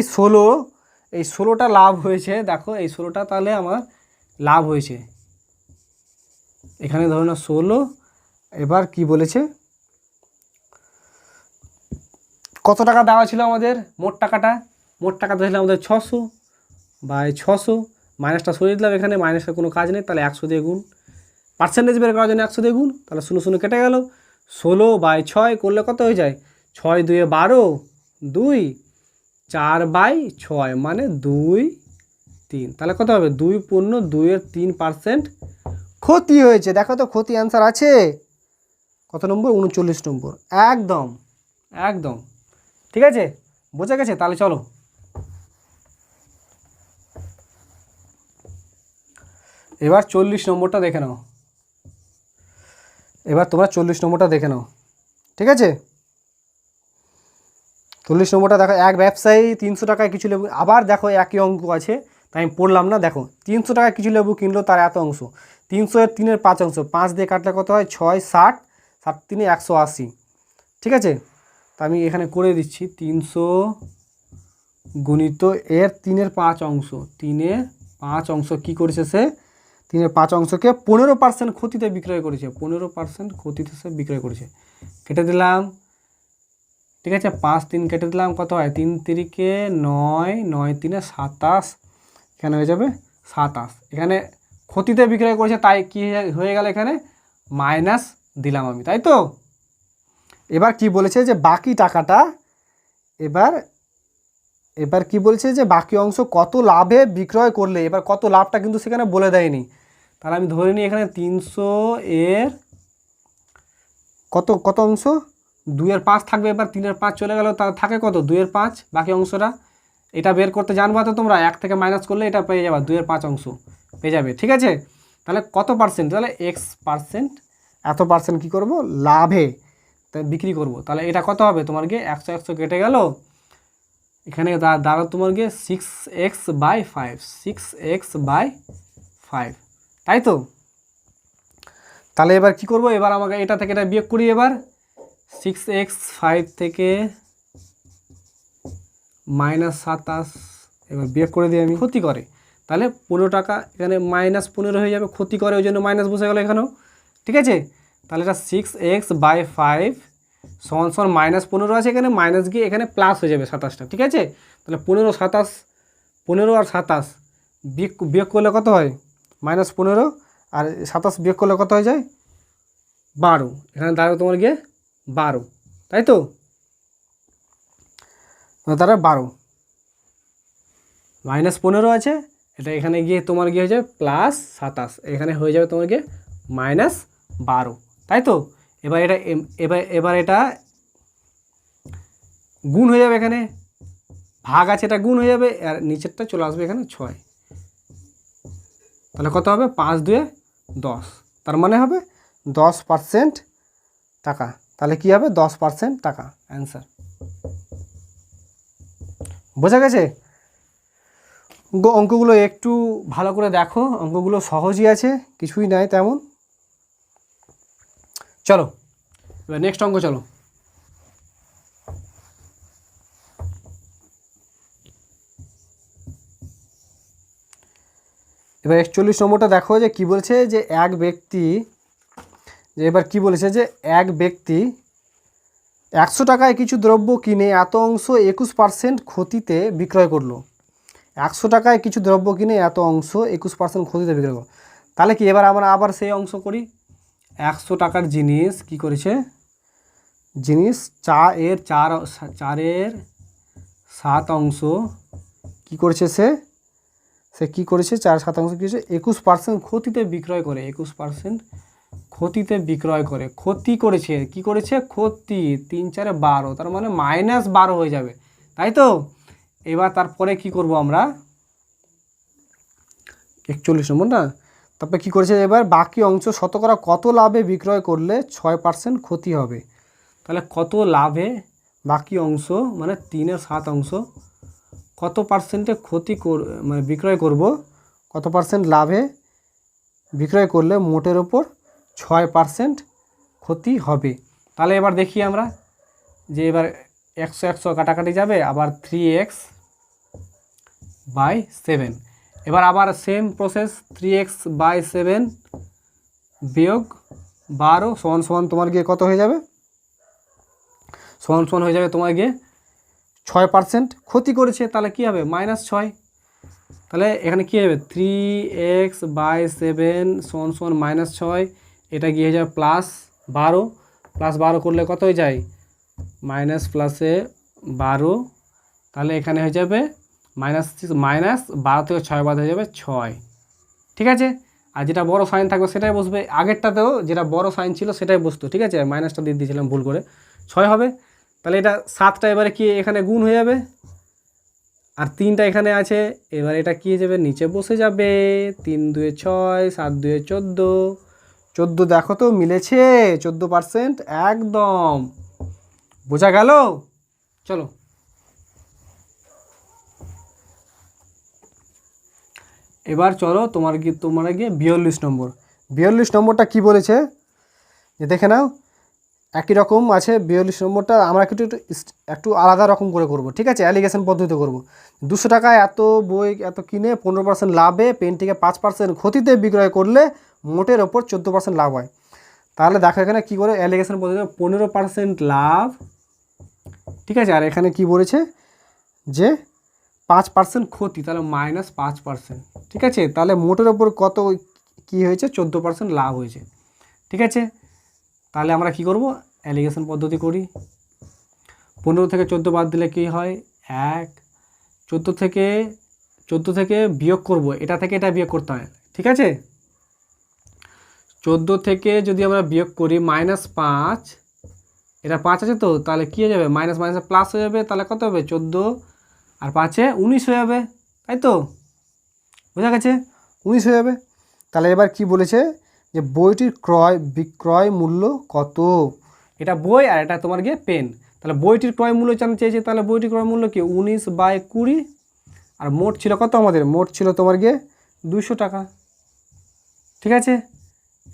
16টা লাভ হয়েছে, দেখো এই 16টা তাহলে আমার লাভ হয়েছে, এখানে ধরো না 16। এবার কি বলেছে কত টাকা দেওয়া ছিল আমাদের, মোট টাকাটা ছিল আমাদের 600 বাই 600, মাইনাসটা সরিয়ে দিলাম, এখানে মাইনাসের কোনো কাজ নেই, তাহলে 100 দিয়ে গুণ, পার্সেন্টেজ বের করার জন্য 100 দিয়ে গুণ, তাহলে 0 কেটে গেল, 16/6 করলে কত হয়ে যায় 6 × 2 = 12, 2 4/6 মানে 2 3, তাহলে কত হবে 2.2-3% ক্ষতি হয়েছে। দেখো তো ক্ষতি অ্যান্সার আছে কত নম্বর 39 নম্বর, একদম ঠিক আছে, বোঝা গেছে। তাহলে চলো এবার 40 নম্বরটা দেখে নাও, এবার তোমরা 40 নম্বরটা দেখে নাও, ঠিক আছে। 40 নম্বরটা দেখো, এক ব্যবসায়ী 300 টাকায় কিছু লেবু, আবার দেখো একই অঙ্ক আছে তাই আমি পড়লাম না, দেখো 300 টাকায় কিছু লেবু কিনলো, তার এত অংশ, 300 এর 3-এর 5 অংশ, 5 দিয়ে কাটলে কত হয় 6 60, 7 3 180, ঠিক আছে। তা আমি এখানে করে দিচ্ছি 300 গুণিত এর 3-এর 5 অংশ, 3-এর 5 অংশ কী করেছে সে 3-এর 5 অংশকে 15% ক্ষতিতে বিক্রয় করেছে, 15% ক্ষতিতে সে বিক্রয় করেছে, কেটে দিলাম, ঠিক আছে 5 3 কেটে দিলাম, কত হয় 3 3-কে 9, 9 3-এ 27, এখানে হয়ে যাবে 27, এখানে ক্ষতিতে বিক্রয় করেছে তাই কি হয়ে গেল এখানে মাইনাস দিলাম আমি, তাই তো। এবার কি বলেছে যে বাকি টাকাটা, এবার কি বলছে যে বাকি অংশ কত লাভে বিক্রয় করলে, এবার কত লাভটা কিন্তু সেখানে বলে দেয়নি, তাহলে আমি ধরে নিই এখানে 300 এর কত অংশ 2-এর 5 থাকবে, এবার 3-এর 5 চলে গেল, তা থাকে কত 2-এর 5 বাকি অংশটা, এটা বের করতে জানবা তো তোমরা, 1 থেকে মাইনাস করলে এটা পেয়ে যাবে 2-এর 5 অংশ পেয়ে যাবে, ঠিক আছে। তাহলে কত পার্সেন্ট, তাহলে x%, এত পার্সেন্ট কী করবো লাভে বিক্রি করব, তাহলে এটা কত হবে তোমার গিয়ে 100 কেটে গেল, এখানে দাঁড়াও তোমার গিয়ে 6x/5, 6x/5, তাই তো। তাহলে এবার কি করব, এবার আমাকে এটা থেকে এটা বিয়োগ করি, এবার 6x 5 থেকে -27, এবার বিয়োগ করে দিই আমি, ক্ষতি করে, তাহলে 15 টাকা এখানে -15 হয়ে যাবে, ক্ষতি করে ওই জন্য মাইনাস বসে গেল এখানেও, ঠিক আছে। তাহলে এটা 6x/5 সমান -15 আছে, এখানে মাইনাস গিয়ে এখানে প্লাস হয়ে যাবে 27টা, ঠিক আছে। তাহলে 15 27, 15 আর 27 বিয়োগ করলে কত হয় -15, আর 27 বিয়োগ করলে কত হয়ে যায় 12, এখানে দাঁড়াবে তোমার গিয়ে 12, তাই তো, তারা 12 -15 আছে, এটা এখানে গিয়ে তোমার গিয়ে হয়ে যাবে +27, এখানে হয়ে যাবে তোমার গিয়ে -12, তাই তো। এবার এটা গুণ হয়ে যাবে, এখানে ভাগ আছে এটা গুণ হয়ে যাবে, আর নিচেরটা চলে আসবে এখানে 6, তাহলে কত হবে 5 2 10, তার মানে হবে 10% টাকা, তাহলে কি হবে 10% টাকা অ্যান্সার, বোঝা গেছে। অঙ্কগুলো একটু ভালো করে দেখো, অঙ্কগুলো সহজই আছে, কিছুই নাই তেমন। চলো এবার নেক্সট অঙ্ক, চলো এবার 41 নম্বরটা দেখো যে কি বলছে যে এক ব্যক্তি, যে এবার কি বলেছে যে এক ব্যক্তি 100 টাকায় কিছু দ্রব্য কিনে এত অংশ 21% ক্ষতিতে বিক্রয় করলো, 100 টাকায় কিছু দ্রব্য কিনে এত অংশ 21% ক্ষতিতে বিক্রয় করলো। তাহলে কি এবার আমরা আবার সেই অংশ করি, 100 টাকার জিনিস কি করেছে, জিনিস 4 এর সাত অংশ কী করেছে সে কী করেছে 4/7 কী হয়েছে 21% ক্ষতিতে বিক্রয় করে, 21% ক্ষতিতে বিক্রয় করে, ক্ষতি করেছে, কি করেছে ক্ষতি, 3 4 12, তার মানে -12 হয়ে যাবে, তাই তো। এবার তারপরে কি করব আমরা, 41 নম্বর না, তারপরে কী করেছে এবার বাকি অংশ শতকরা কত লাভে বিক্রয় করলে 6% ক্ষতি হবে। তাহলে কত লাভে বাকি অংশ মানে 3/7 অংশ কত পার্সেন্টে ক্ষতি মানে বিক্রয় করব, কত পার্সেন্ট লাভে বিক্রয় করলে মোটের ওপর 6% ক্ষতি হবে। তাহলে এবার দেখি আমরা যে এবার 100 কাটাকাটি যাবে, আবার 3x/7, এবার আবার সেম প্রসেস 3x/7 বিয়োগ 12 সমান তোমার গিয়ে কত হয়ে যাবে, সমান হয়ে যাবে তোমার গিয়ে 6% ক্ষতি করেছে, তাহলে কী হবে -6, তাহলে এখানে কী হবে 3x/7 সমান -6, এটা গিয়ে হয়ে যাবে +12, +12 করলে কত হয়ে যায় -+12, তাহলে এখানে হয়ে যাবে -12 থেকে 6 বাদ হয়ে যাবে 6, ঠিক আছে। আর যেটা বড় সাইন থাকবে সেটাই বসবে, আগেরটাতেও যেটা বড় সাইন ছিল সেটাই বসতো, ঠিক আছে, মাইনাসটা দিয়ে দিয়েছিলাম ভুল করে, 6 হবে। তাহলে এটা 7টা এবারে কি এখানে গুণ হয়ে যাবে, আর 3টা এখানে আছে, এবার এটা কি হয়ে যাবে নিচে বসে যাবে, 3 2 6, 7 2 14, 14 দেখো তো মিলেছে 14%, একদম বোঝা গেল। চলো এবার চলো তোমরা গিয়ে 42 নম্বর, 42 নম্বরটা কি বলেছে যে দেখে নাও, একই রকম আছে 42 নম্বরটা, আমরা একটু আলাদা রকম করে করব, ঠিক আছে, অ্যালিগেশন পদ্ধতিতে করব। 200 টাকায় এত বই এত কিনে 15% লাভে পেনটিকে 5% ক্ষতিতে বিক্রয় করলে মোটের ওপর 14% লাভ হয়। তাহলে দেখো এখানে কী করে অ্যালিগেশন পদ্ধতিতে 15% লাভ, ঠিক আছে, আর এখানে কি বলেছে যে 5% ক্ষতি, তাহলে -5%, ঠিক আছে, তাহলে মোটের ওপর কত কি হয়েছে 14% লাভ হয়েছে, ঠিক আছে। তাহলে আমরা কি করব অ্যালিগেশন পদ্ধতি করি, 15 থেকে 14 বাদ দিলে কি হয় 1, 14 থেকে বিয়োগ করব, এটা থেকে এটা বিয়োগ করতে হয়, ঠিক আছে। 14 থেকে যদি আমরা বিয়োগ করি -5, এটা 5 আছে তো, তাহলে কী হয়ে যাবে মাইনাস প্লাস হয়ে যাবে, তাহলে কত হবে 14 আর 5-এ 19 হয়ে যাবে, তাই তো, বোঝা গেছে 19 হয়ে যাবে। তাহলে এবার কি বলেছে যে বইটির বিক্রয় মূল্য কত, এটা বই আর এটা তোমার গিয়ে পেন, তাহলে বইটির ক্রয় মূল্য জানতে চেয়েছে, তাহলে বইটির ক্রয় মূল্য কি 19/20, আর মোট ছিল কত আমাদের, মোট ছিল তোমার গিয়ে 200 টাকা, ঠিক আছে।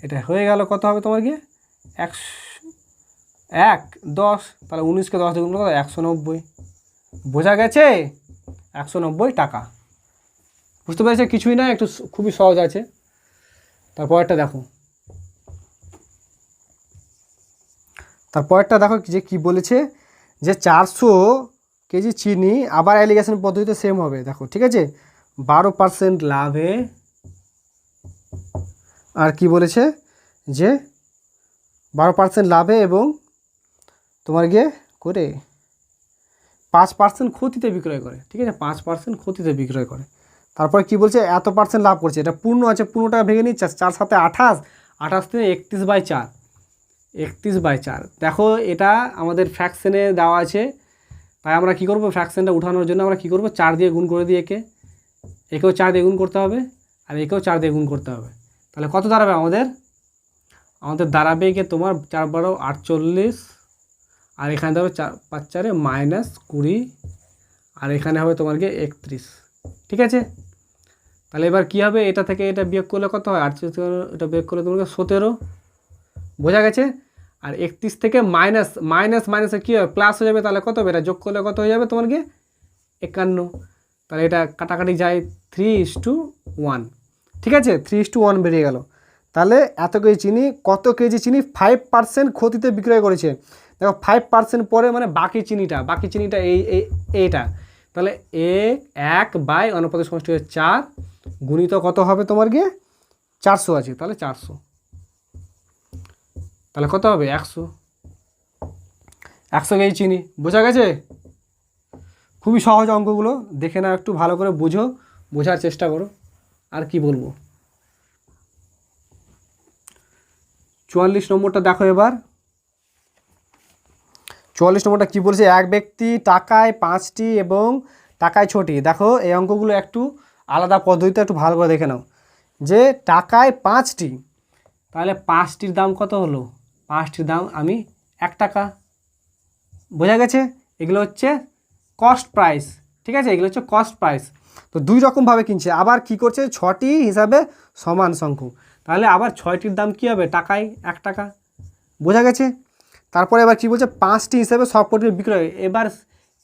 এটা হয়ে গেল কত হবে তোমার গিয়ে 10, তাহলে 19কে 10 দিয়ে গুণ করলে 190, বোঝা গেছে 190 টাকা, বুঝতে পেরেছে, কিছুই না, একটু খুবই সহজ আছে। তারপরটা দেখো, যে কি বলেছে যে 400 কেজি চিনি আবার অ্যালিগেশন পদ্ধতিতে সেম হবে, দেখো ঠিক আছে, 12% লাভে, আর কি বলেছে যে 12% লাভে এবং তোমার গিয়ে করে 5% ক্ষতিতে বিক্রয় করে, ঠিক আছে, 5% ক্ষতিতে বিক্রয় করে। তারপরে কি বলছে এত পার্সেন্ট লাভ করছে, এটা পূর্ণ আছে, পূর্ণটা ভেঙে নিচ্ছে, 4 7 28, 28 থেকে 31/4, 31/4, দেখো এটা আমাদের ফ্র্যাকশনে দেওয়া আছে, তাই আমরা কি করব ফ্র্যাকশনটা উঠানোর জন্য আমরা কি করব 4 দিয়ে গুণ করে দিই, একেও 4 দিয়ে গুণ করতে হবে, আর একেও 4 দিয়ে গুণ করতে হবে, তাহলে কত দাঁড়াবে আমাদের দাঁড়াবে গিয়ে তোমার 4 12 48, আর এখানে দেবে 4 5 4 -20, আর এখানে হবে তোমার গিয়ে 31, ঠিক আছে। তাহলে এবার কী হবে, এটা থেকে এটা বিয়োগ করলে কত হয় 38 থেকে এটা বিয়োগ করলে তোমাকে 17, বোঝা গেছে। আর 31 থেকে মাইনাসে কী হবে প্লাস হয়ে যাবে, তাহলে কত হবে এটা যোগ করলে কত হয়ে যাবে তোমার গিয়ে 51, তাহলে এটা কাটাকাটি যায় 3:1, ঠিক আছে, 3:1 বেরিয়ে গেল। তাহলে এত কেজি চিনি, কত কেজি চিনি 5% ক্ষতিতে বিক্রয় করেছে, দেখো 5% পরে মানে বাকি চিনিটা এইটা, তাহলে 1/অনুপাতের সমষ্টি হচ্ছে 4 গুণিত কত হবে তোমার গিয়ে 400 আছে, তাহলে 400, তাহলে কত হবে 100 কেজি চিনি, বোঝা গেছে। খুবই সহজ অঙ্কগুলো, দেখে নাও, একটু ভালো করে বুঝো, বোঝার চেষ্টা করো। আর কি বলবো, 44 নম্বরটা দেখো এবার। 44 নম্বরটা কী বলছে, এক ব্যক্তি টাকায় 5টি এবং টাকায় 6টি। দেখো এই অঙ্কগুলো একটু আলাদা পদ্ধতিতে একটু ভালো করে দেখে নাও। যে টাকায় 5টি, তাহলে 5টির দাম কত হলো, 5টির দাম আমি 1 টাকা। বোঝা গেছে? এগুলো হচ্ছে কস্ট প্রাইস, ঠিক আছে, এগুলো হচ্ছে কস্ট প্রাইস। তো দুই রকমভাবে কিনছে। আবার কি করছে, 6টি হিসাবে সমান সংখ্যক, তাহলে আবার 6টির দাম কী হবে, টাকায় 1 টাকা। বোঝা গেছে? তারপরে এবার কী বলছে, 5টি হিসাবে সবকটি বিক্রয়। এবার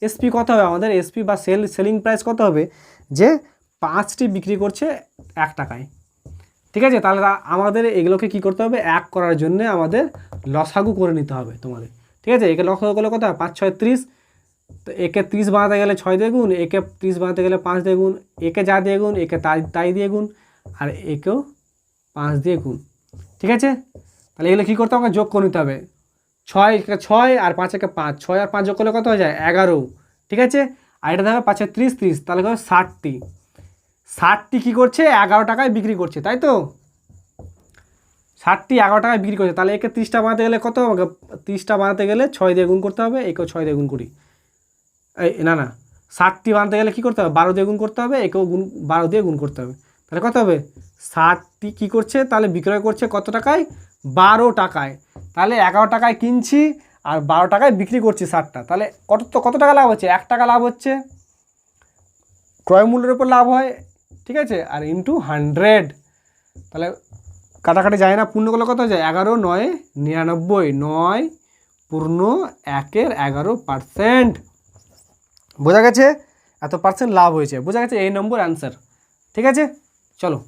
এসপি কত হবে আমাদের, এসপি বা সেলিং প্রাইস কত হবে, যে 5টি বিক্রি করছে 1 টাকায়। ঠিক আছে, তাহলে আমাদের এগুলোকে কি করতে হবে, এক করার জন্য আমাদের লসাগু করে নিতে হবে তোমাদের। ঠিক আছে, একে লসাগু করলে কত হয়, 5 6 30। তো একে 30 বানাতে গেলে 6 দিয়ে গুণ, একে 30 বানাতে গেলে 5 দিয়ে গুণ, একে যা দিয়ে গুণ একে তাই দিয়ে গুণ, আর একেও 5 দিয়ে গুণ। ঠিক আছে, তাহলে এগুলো কী করতে হবে, আমাকে যোগ করে নিতে হবে। 6 একে 6 আর 5 একে 5, 6 আর 5 যোগ করলে কত হয়ে যায়, 11। ঠিক আছে, আর এটা দেবে 5 30 30, তাহলে কত 60টি। 60টি কী করছে, 11 টাকায় বিক্রি করছে, তাই তো। 60টি 11 টাকায় বিক্রি করছে, তাহলে একে 30টা বানাতে গেলে কত, আমাকে 30টা বানাতে গেলে 6 দিয়ে গুণ করতে হবে, একেও 6 দিয়ে গুণ করি। এই না 60টি বানাতে গেলে কী করতে হবে, 12 দিয়ে গুণ করতে হবে, একেও 12 দিয়ে গুণ করতে হবে। তাহলে কত হবে, 60টি কী করছে, তাহলে বিক্রয় করছে কত টাকায়, 12 টাকায়। তাহলে 11 টাকায় কিনছি আর 12 টাকায় বিক্রি করছি 60টা, তাহলে কত টাকা লাভ হচ্ছে, 1 টাকা লাভ হচ্ছে। ক্রয় মূল্যের উপর লাভ হয়, ঠিক আছে, আর ইন্টু 100, তাহলে কাটাকাটি যায় না, পূর্ণ করলে কত হয়ে যায়, 11 9 99, 9 পূর্ণ 1-এর 11%। বোঝা গেছে, এত পার্সেন্ট লাভ হয়েছে। বোঝা গেছে, এই নম্বর অ্যান্সার। ঠিক আছে, চলো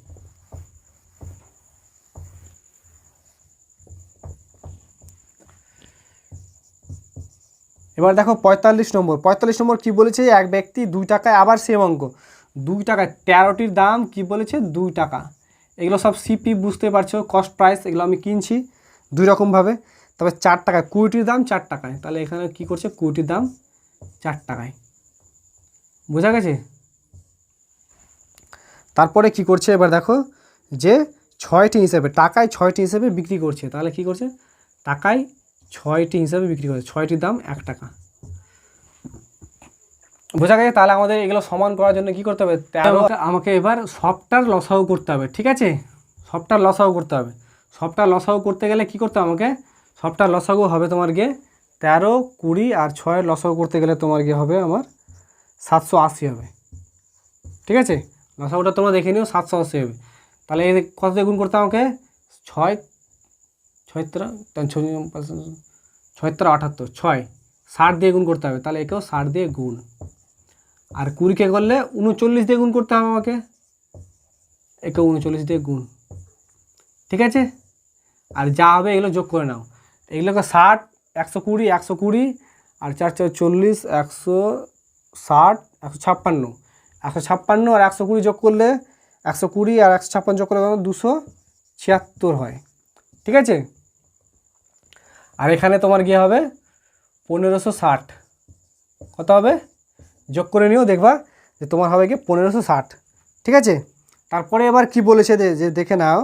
এবার দেখো 45 নম্বর। 45 নম্বর কী বলেছে, এক ব্যক্তি 2 টাকায়, আবার সেম অঙ্ক, 2 টাকায় 13টির দাম কি বলেছে, 2 টাকা। এগুলো সব সিপি, বুঝতে পারছো, কস্ট প্রাইস, এগুলো আমি কিনছি দুই রকমভাবে। তবে 4 টাকায় 20টির দাম 4 টাকায়, তাহলে এখানে কি করছে, 20টির দাম 4 টাকায়। বোঝা গেছে? তারপরে কি করছে, এবার দেখো যে 6টি হিসেবে, টাকায় 6টি হিসেবে বিক্রি করছে, তাহলে কি করছে, টাকায় 6টি হিসাবে বিক্রি করছে, 6টির দাম 1 টাকা। বোঝা গেছে? তাহলে আমাদের এগুলো সমান করার জন্য কি করতে হবে, 13, আমাকে এবার সবটার লসাগু করতে হবে। ঠিক আছে, সবটার লসাগু করতে হবে। সবটার লসাগু করতে গেলে কি করতে হবে আমাকে, সবটার লসাগু হবে তোমার গিয়ে 13 20 আর 6 লসাগু করতে গেলে তোমার গিয়ে হবে আমার 780 হবে। ঠিক আছে, লসাগুটা তোমরা দেখে নিও, 780 হবে। তাহলে এই কত দিয়ে গুণ করতে আমাকে, 6 6 78, 6 60 দিয়ে গুণ করতে হবে, তাহলে একেও 60 দিয়ে গুণ। আর 20কে করলে 39 দিয়ে গুণ করতে হবে আমাকে, একেও 39 দিয়ে গুণ। ঠিক আছে, আর যা হবে এগুলো যোগ করে নাও। এগুলোকে 60 120 120 আর 4 4 40 160 156 156 আর 120 যোগ করলে 120 আর 156 যোগ করলে 276 হয়। ঠিক আছে, আর এখানে তোমার গিয়ে হবে 1560। কত হবে, যোগ করে নিও, দেখবা যে তোমার হবে কি 1560। ঠিক আছে, তারপরে এবার কি বলেছে, যে দেখে নাও,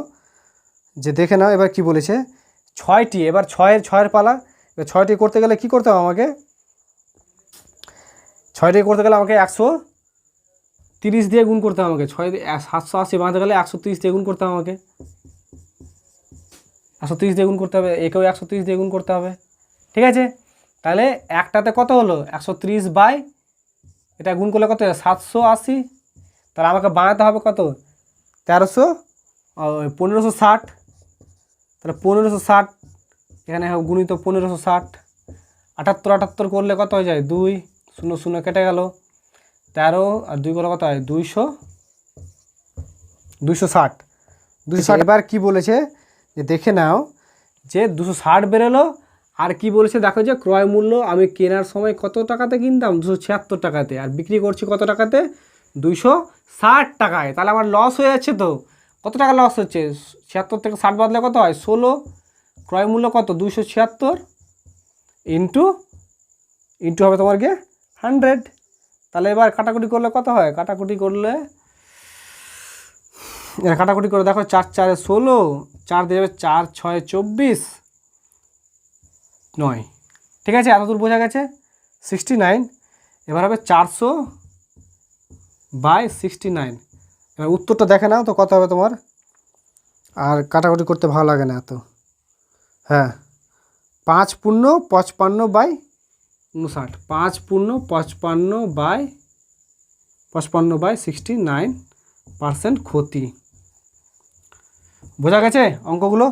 এবার কি বলেছে, 6টি, এবার 6-এর পালা। এবার 6টি করতে গেলে কি করতে হবে আমাকে, 6টি করতে গেলে আমাকে 130 দিয়ে গুণ করতে হবে আমাকে। 780 বানাতে গেলে 130 দিয়ে গুণ করতে হবে আমাকে, 130 দিয়ে গুণ করতে হবে, একেও 130 দিয়ে গুণ করতে হবে। ঠিক আছে, তাহলে একটাতে কত হলো, 130 বাই এটা গুণ করলে কত, 780। তাহলে আমাকে বানাতে হবে কত, 1560। তাহলে 1560 এখানে গুণিত 1560, 78 করলে কত হয়ে যায়, 2 0 0 কেটে গেল, 13 আর 2 করলে কত হয়, 260। এবার কি বলেছে, যে দেখে নাও, যে 260 বেরোলো। আর কি বলেছে দেখো, যে ক্রয় মূল্য আমি কেনার সময় কত টাকাতে কিনতাম, 276 টাকাতে, আর বিক্রি করছি কত টাকাতে, 260 টাকায়। তাহলে আমার লস হয়ে যাচ্ছে। তো কত টাকা লস হচ্ছে, 76 থেকে 60 বাদলে কত হয়, 16। ক্রয় মূল্য কত, 276 ইন্টু হবে তোমার গিয়ে 100। তাহলে এবার কাটাকুটি করলে কত হয়, কাটাকুটি করলে কাটাকুটি করে দেখো 4 4 16, 4 দিয়ে যাবে 4 6 24 9। ঠিক আছে, এতদূর বোঝা গেছে। 69 এবার হবে 400/69। এবার উত্তরটা দেখে নাও তো কত হবে তোমার। আর কাটাকুটি করতে ভালো লাগে না এত। হ্যাঁ, 5 পূর্ণ 55/59, 5 পূর্ণ 55/69% ক্ষতি। বোঝা গেছে অঙ্কগুলো?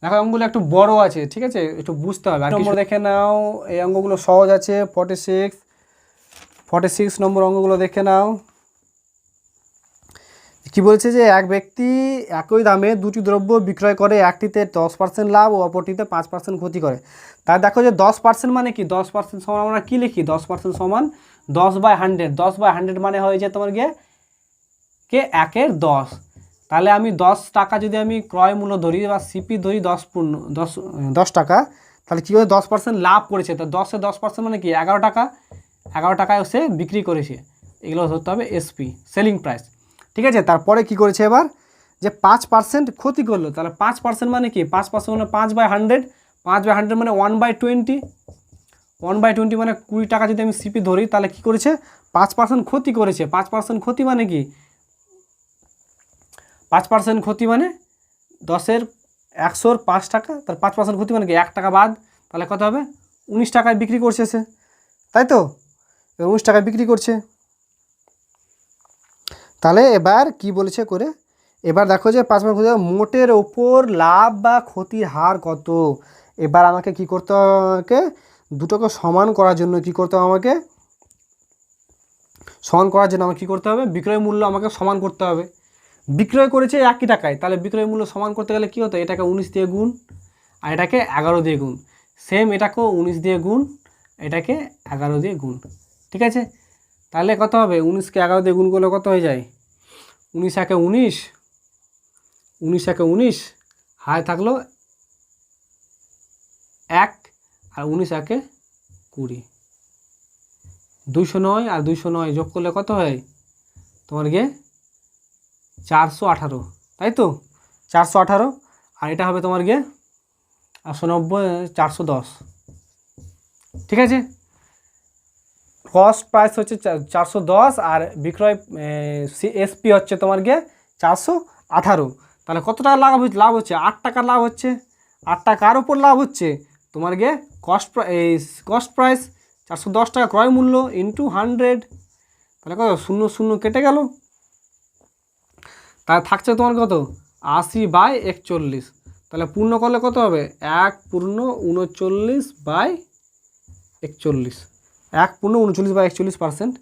দেখো অঙ্কগুলো একটু বড় আছে, ঠিক আছে, একটু বুঝতে হবে। আর নম্বর দেখে নাও, এই অঙ্কগুলো সহজ আছে। 46 নম্বর অঙ্কগুলো দেখে নাও। কি বলছে যে এক ব্যক্তি একই দামে দুটি দ্রব্য বিক্রয় করে, একটিতে 10% লাভ ও অপরটিতে 5% ক্ষতি করে। তাই দেখো যে 10% মানে কি, 10% সমান আমরা কী লিখি, 10% সমান 10/100। 10/100 মানে হয়ে যায় তোমার গিয়ে কে 1/10। তাহলে আমি 10 টাকা যদি আমি ক্রয় মূল্য ধরি বা সিপি ধরি 10 টাকা, তাহলে কী করে 10% লাভ করেছে। তো 10% মানে কি 11 টাকা, 11 টাকায় সে বিক্রি করেছে। এগুলো ধরতে হবে এসপি, সেলিং প্রাইস। ঠিক আছে, তারপরে কি করেছে এবার যে 5% ক্ষতি করলো। তাহলে 5% মানে কি, 5% মানে 5/100, 5/100 মানে 1/20, 1/20 মানে 20 টাকা যদি আমি সিপি ধরি, তাহলে কি করেছে 5% ক্ষতি করেছে। 5% ক্ষতি মানে কি, 5% ক্ষতি মানে 10-এর 100-র 5 টাকা, তার 5% ক্ষতি মানে কি 1 টাকা বাদ, তাহলে কত হবে 19 টাকায় বিক্রি করছে সে, তাই তো, 19 টাকায় বিক্রি করছে। তাহলে এবার কি বলেছে করে, এবার দেখো যে 5% মোটের ওপর লাভ বা ক্ষতির হার কত। এবার আমাকে কি করতে হবে, আমাকে দুটোকে সমান করার জন্য কি করতে হবে, আমাকে সমান করার জন্য আমাকে কী করতে হবে, বিক্রয় মূল্য আমাকে সমান করতে হবে। বিক্রয় করেছে 1 টাকায়, তাহলে বিক্রয় মূল্য সমান করতে গেলে কী হতো, এটাকে 19 দিয়ে গুণ আর এটাকে 11 দিয়ে গুণ। সেম এটাকেও 19 দিয়ে গুণ, এটাকে 11 দিয়ে গুণ। ঠিক আছে, তাহলে কত হবে, 19কে 11 দিয়ে গুণ করলে কত হয়ে যায়, 19 একে 19, 19 একে 19, হায় থাকলো 1 আর 19 একে 20, 209 আর 209 যোগ করলে কত হয় তোমার গিয়ে 418, তাই তো, 418। আর এটা হবে তোমার গিয়ে 890, 410। ঠিক আছে, কস্ট প্রাইস হচ্ছে 410 আর বিক্রয় এসপি হচ্ছে তোমার গিয়ে 418। তাহলে কত টাকা লাভ হচ্ছে, 8 টাকার লাভ হচ্ছে। 8 টাকার ওপর লাভ হচ্ছে তোমার গিয়ে কস্ট প্রাইস 410 টাকা ক্রয় মূল্য ইন্টু 100, তাহলে কত 0 0 কেটে গেল। তাহলে থাকছে তোমার কত 80/41। তাহলে পূর্ণ করলে কত হবে, 1 পূর্ণ 39/41, 1 পূর্ণ 39/41%।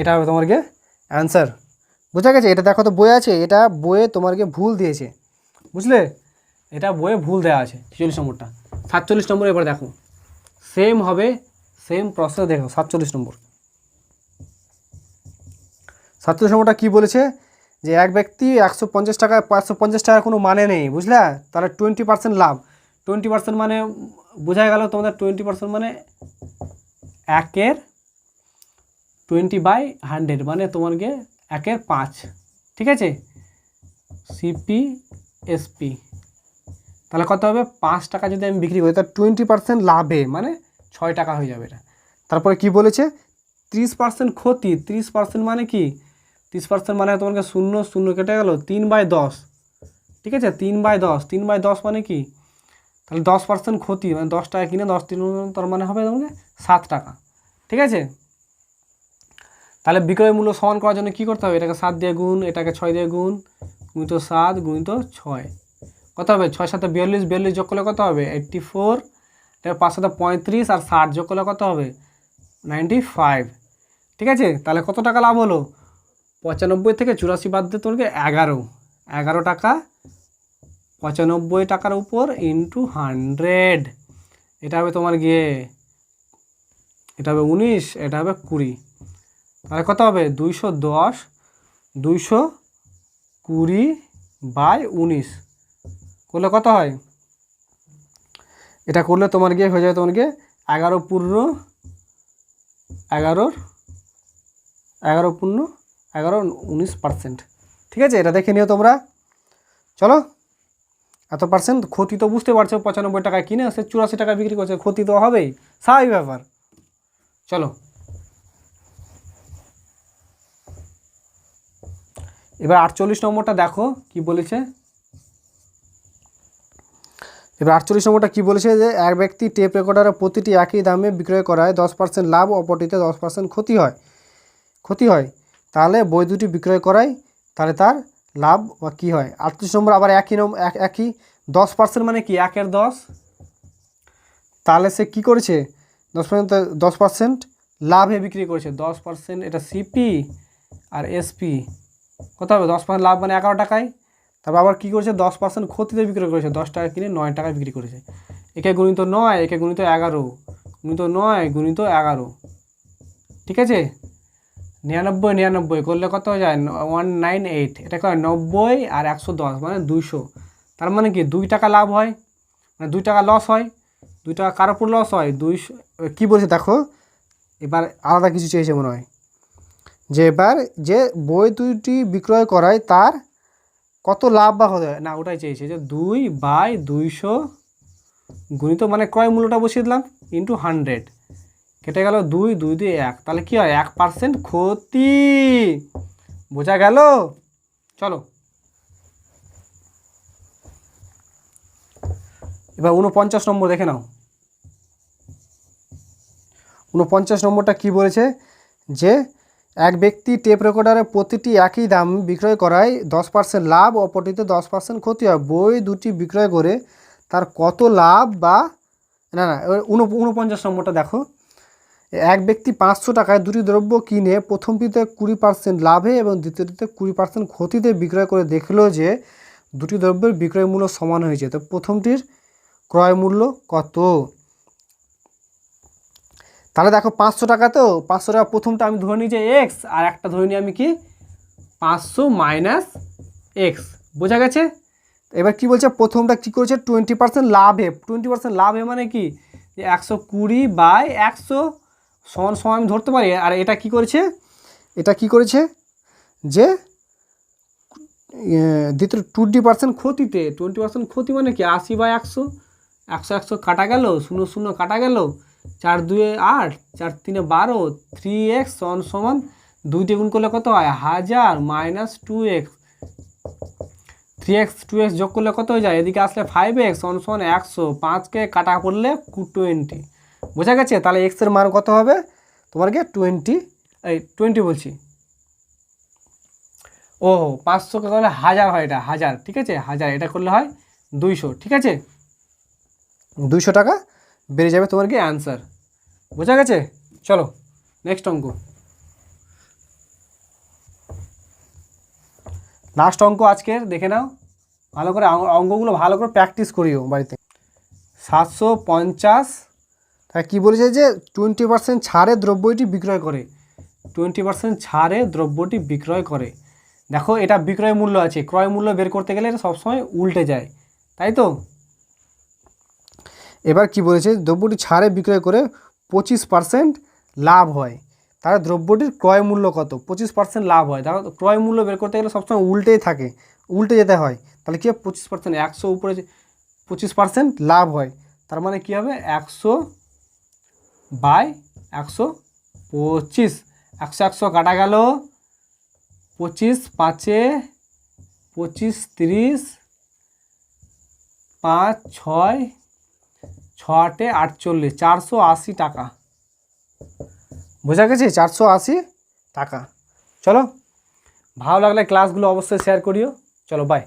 এটা হবে তোমার গিয়ে অ্যান্সার। বুঝা গেছে? এটা দেখো তো বই আছে, এটা বইয়ে তোমার গিয়ে ভুল দিয়েছে, বুঝলে, এটা বইয়ে ভুল দেওয়া আছে 46 নম্বরটা। 47 নম্বর এবার দেখো, সেম হবে, সেম প্রসেস দেখো। 47 নম্বর, 47 নম্বরটা কী বলেছে যে এক ব্যক্তি 150 টাকা, 550 টাকার কোনো মানে নেই, বুঝলা, তাহলে 20% লাভ। 20% মানে বোঝা গেল তোমাদের, 20% মানে 1/20 মানে তোমার গিয়ে 1/5। ঠিক আছে, সিপি এসপি, তাহলে কত হবে 5 টাকা যদি আমি বিক্রি করি, তাহলে 20% লাভে মানে 6 টাকা হয়ে যাবে এটা। তারপরে কি বলেছে 30% ক্ষতি। 30% মানে কি, 30% মানে তোমাকে 0 0 কেটে গেল 3/10। ঠিক আছে, 3/10, 3/10 মানে কি, তাহলে 10% ক্ষতি মানে 10 টাকা কিনে 10 3 তার মানে হবে তোমাকে 7 টাকা। ঠিক আছে, তাহলে বিক্রয় মূল্য সমান করার জন্য কী করতে হবে, এটাকে 7 দিয়ে গুণ, এটাকে 6 দিয়ে গুণ, গুণিত 7 গুণিত 6, কত হবে 6 7 42, 42 যোগ করলে কত হবে 84, 5 7 35 আর 60 যোগ করলে কত হবে 95। ঠিক আছে, তাহলে কত টাকা লাভ হলো, 95 থেকে 84 বাদ দিয়ে তোমাকে 11 টাকা, 95 টাকার উপর ইন্টু 100, এটা হবে তোমার গিয়ে, এটা হবে 19, এটা হবে 20, তাহলে কত হবে 210, 220/19 করলে কত হয়, এটা করলে তোমার গিয়ে হয়ে যাবে তোমার গিয়ে 11 পূর্ণ 11 11.1119%। ঠিক আছে, এটা দেখে নিও তোমরা। চলো, এত পার্সেন্ট ক্ষতি তো বুঝতে পারছো, 95 টাকায় কিনে সে 84 টাকায় বিক্রি করছে, ক্ষতি তো হবেই, স্বাভাবিক ব্যাপার। চলো এবার 48 নম্বরটা দেখো কি বলেছে। এবার 48 নম্বরটা কী বলেছে, যে এক ব্যক্তি টেপ রেকর্ডারের প্রতিটি একই দামে বিক্রয় করায় 10% লাভ, অপরটিতে 10% ক্ষতি হয়। তাহলে বই দুটি বিক্রয় করায়, তাহলে তার লাভ বা কী হয়। 38 নম্বর আবার একই 10% মানে কি 1/10, তাহলে সে কী করেছে 10% লাভে বিক্রি করেছে। 10% এটা সিপি আর এসপি কত হবে, 10% লাভ মানে 11 টাকায়। তারপর আবার কী করেছে 10% ক্ষতিতে বিক্রি করেছে, 10 টাকা কিনে 9 টাকায় বিক্রি করেছে। একে গুণিত 9, একে গুণিত 11, গুণিত 9 গুণিত 11, ঠিক আছে। 99 করলে কত হয়ে যায় 198, এটা কয় 90 আর 110 মানে 200। তার মানে কি 2 টাকা লাভ হয়, মানে 2 টাকা লস হয়। 2 টাকা কার উপর লস হয়, 200। কী বলছে দেখো, এবার আলাদা কিছু চেয়েছে মনে হয়, যে এবার যে বই দুইটি বিক্রয় করায় তার কত লাভ বা হতে হয়, না ওটাই চেয়েছে, যে 2/200 গুণিত মানে ক্রয় মূল্যটা বসিয়ে দিলাম ইন্টু 100, কেটে গেল 2, 2 দিয়ে 1, তাহলে কী হয় 1% ক্ষতি। বোঝা গেল। চলো এবার 49 নম্বর দেখে নাও। 49 নম্বরটা কী বলেছে, যে এক ব্যক্তি টেপ রেকর্ডারের প্রতিটি একই দাম বিক্রয় করায় 10% লাভ, অপরটিতে 10% ক্ষতি হয়। বই দুটি বিক্রয় করে তার কত লাভ বা না 49 নম্বরটা দেখো, এক ব্যক্তি 500 টাকায় দুটি দ্রব্য কিনে প্রথমটিতে 20% লাভে এবং দ্বিতীয়টিতে 20% ক্ষতিতে বিক্রয় করে দেখলো যে দুটি দ্রব্যের বিক্রয় মূল্য সমান হয়েছে। তো প্রথমটির ক্রয় মূল্য কত। তাহলে দেখো 500 টাকা, তো 500 টাকা প্রথমটা আমি ধরে নিই যে এক্স, আর একটা ধরে নিই আমি কি 500 মাইনাস এক্স। বোঝা গেছে। এবার কি বলছে, প্রথমটা কি করেছে 20% লাভে, 20% লাভে মানে কি 120/100 সমান সমান আমি ধরতে পারি। আর এটা কি করেছে, যে দ্বিতীয় 20% ক্ষতিতে, 20% ক্ষতি মানে কি 80/100, 100 কাটা গেল, 0 কাটা গেল, 4 2 8, 4 3 12, 3x সমান 2 দিয়ে গুণ করলে কত হয় 1000 মাইনাস 2x, 3x 2x যোগ করলে কত হয়ে যায়, এদিকে আসলে 5x সমান 100, 5কে কাটা করলে 20। বোঝা গেছে। তাহলে x এর মান কত হবে তোমার কি 20 বলছি, ও 500কে করলে 1000 হয়, এটা 1000, ঠিক আছে 1000, এটা করলে হয় 200, ঠিক আছে 200 টাকা বেড়ে যাবে তোমার কি অ্যান্সার। বোঝা গেছে। চলো নেক্সট অঙ্ক, লাস্ট অঙ্ক আজকের দেখে নাও ভালো করে, অঙ্কগুলো ভালো করে প্র্যাকটিস করিও বাড়িতে। 750, তাই কী বলেছে, যে 20% ছাড়ে দ্রব্যটি বিক্রয় করে, 20% ছাড়ে দ্রব্যটি বিক্রয় করে। দেখো এটা বিক্রয় মূল্য আছে, ক্রয় মূল্য বের করতে গেলে এটা সবসময় উল্টে যায়, তাই তো। এবার কি বলেছে, দ্রব্যটি ছাড়ে বিক্রয় করে 25% লাভ হয়, তাহলে দ্রব্যটির ক্রয় মূল্য কত, 25% লাভ হয়। দেখো ক্রয় মূল্য বের করতে গেলে সবসময় উল্টেই থাকে, উল্টে যেতে হয়। তাহলে কী হবে 25%, 100 উপরে 25% লাভ হয়, তার মানে কী হবে 100/125, 100 কাটা গেল, 25 5 25 30, 5 6 6 48, 480 টাকা। বোঝা গেছে 480 টাকা। চলো ভালো লাগলে ক্লাসগুলো অবশ্যই শেয়ার করিও। চলো বাই।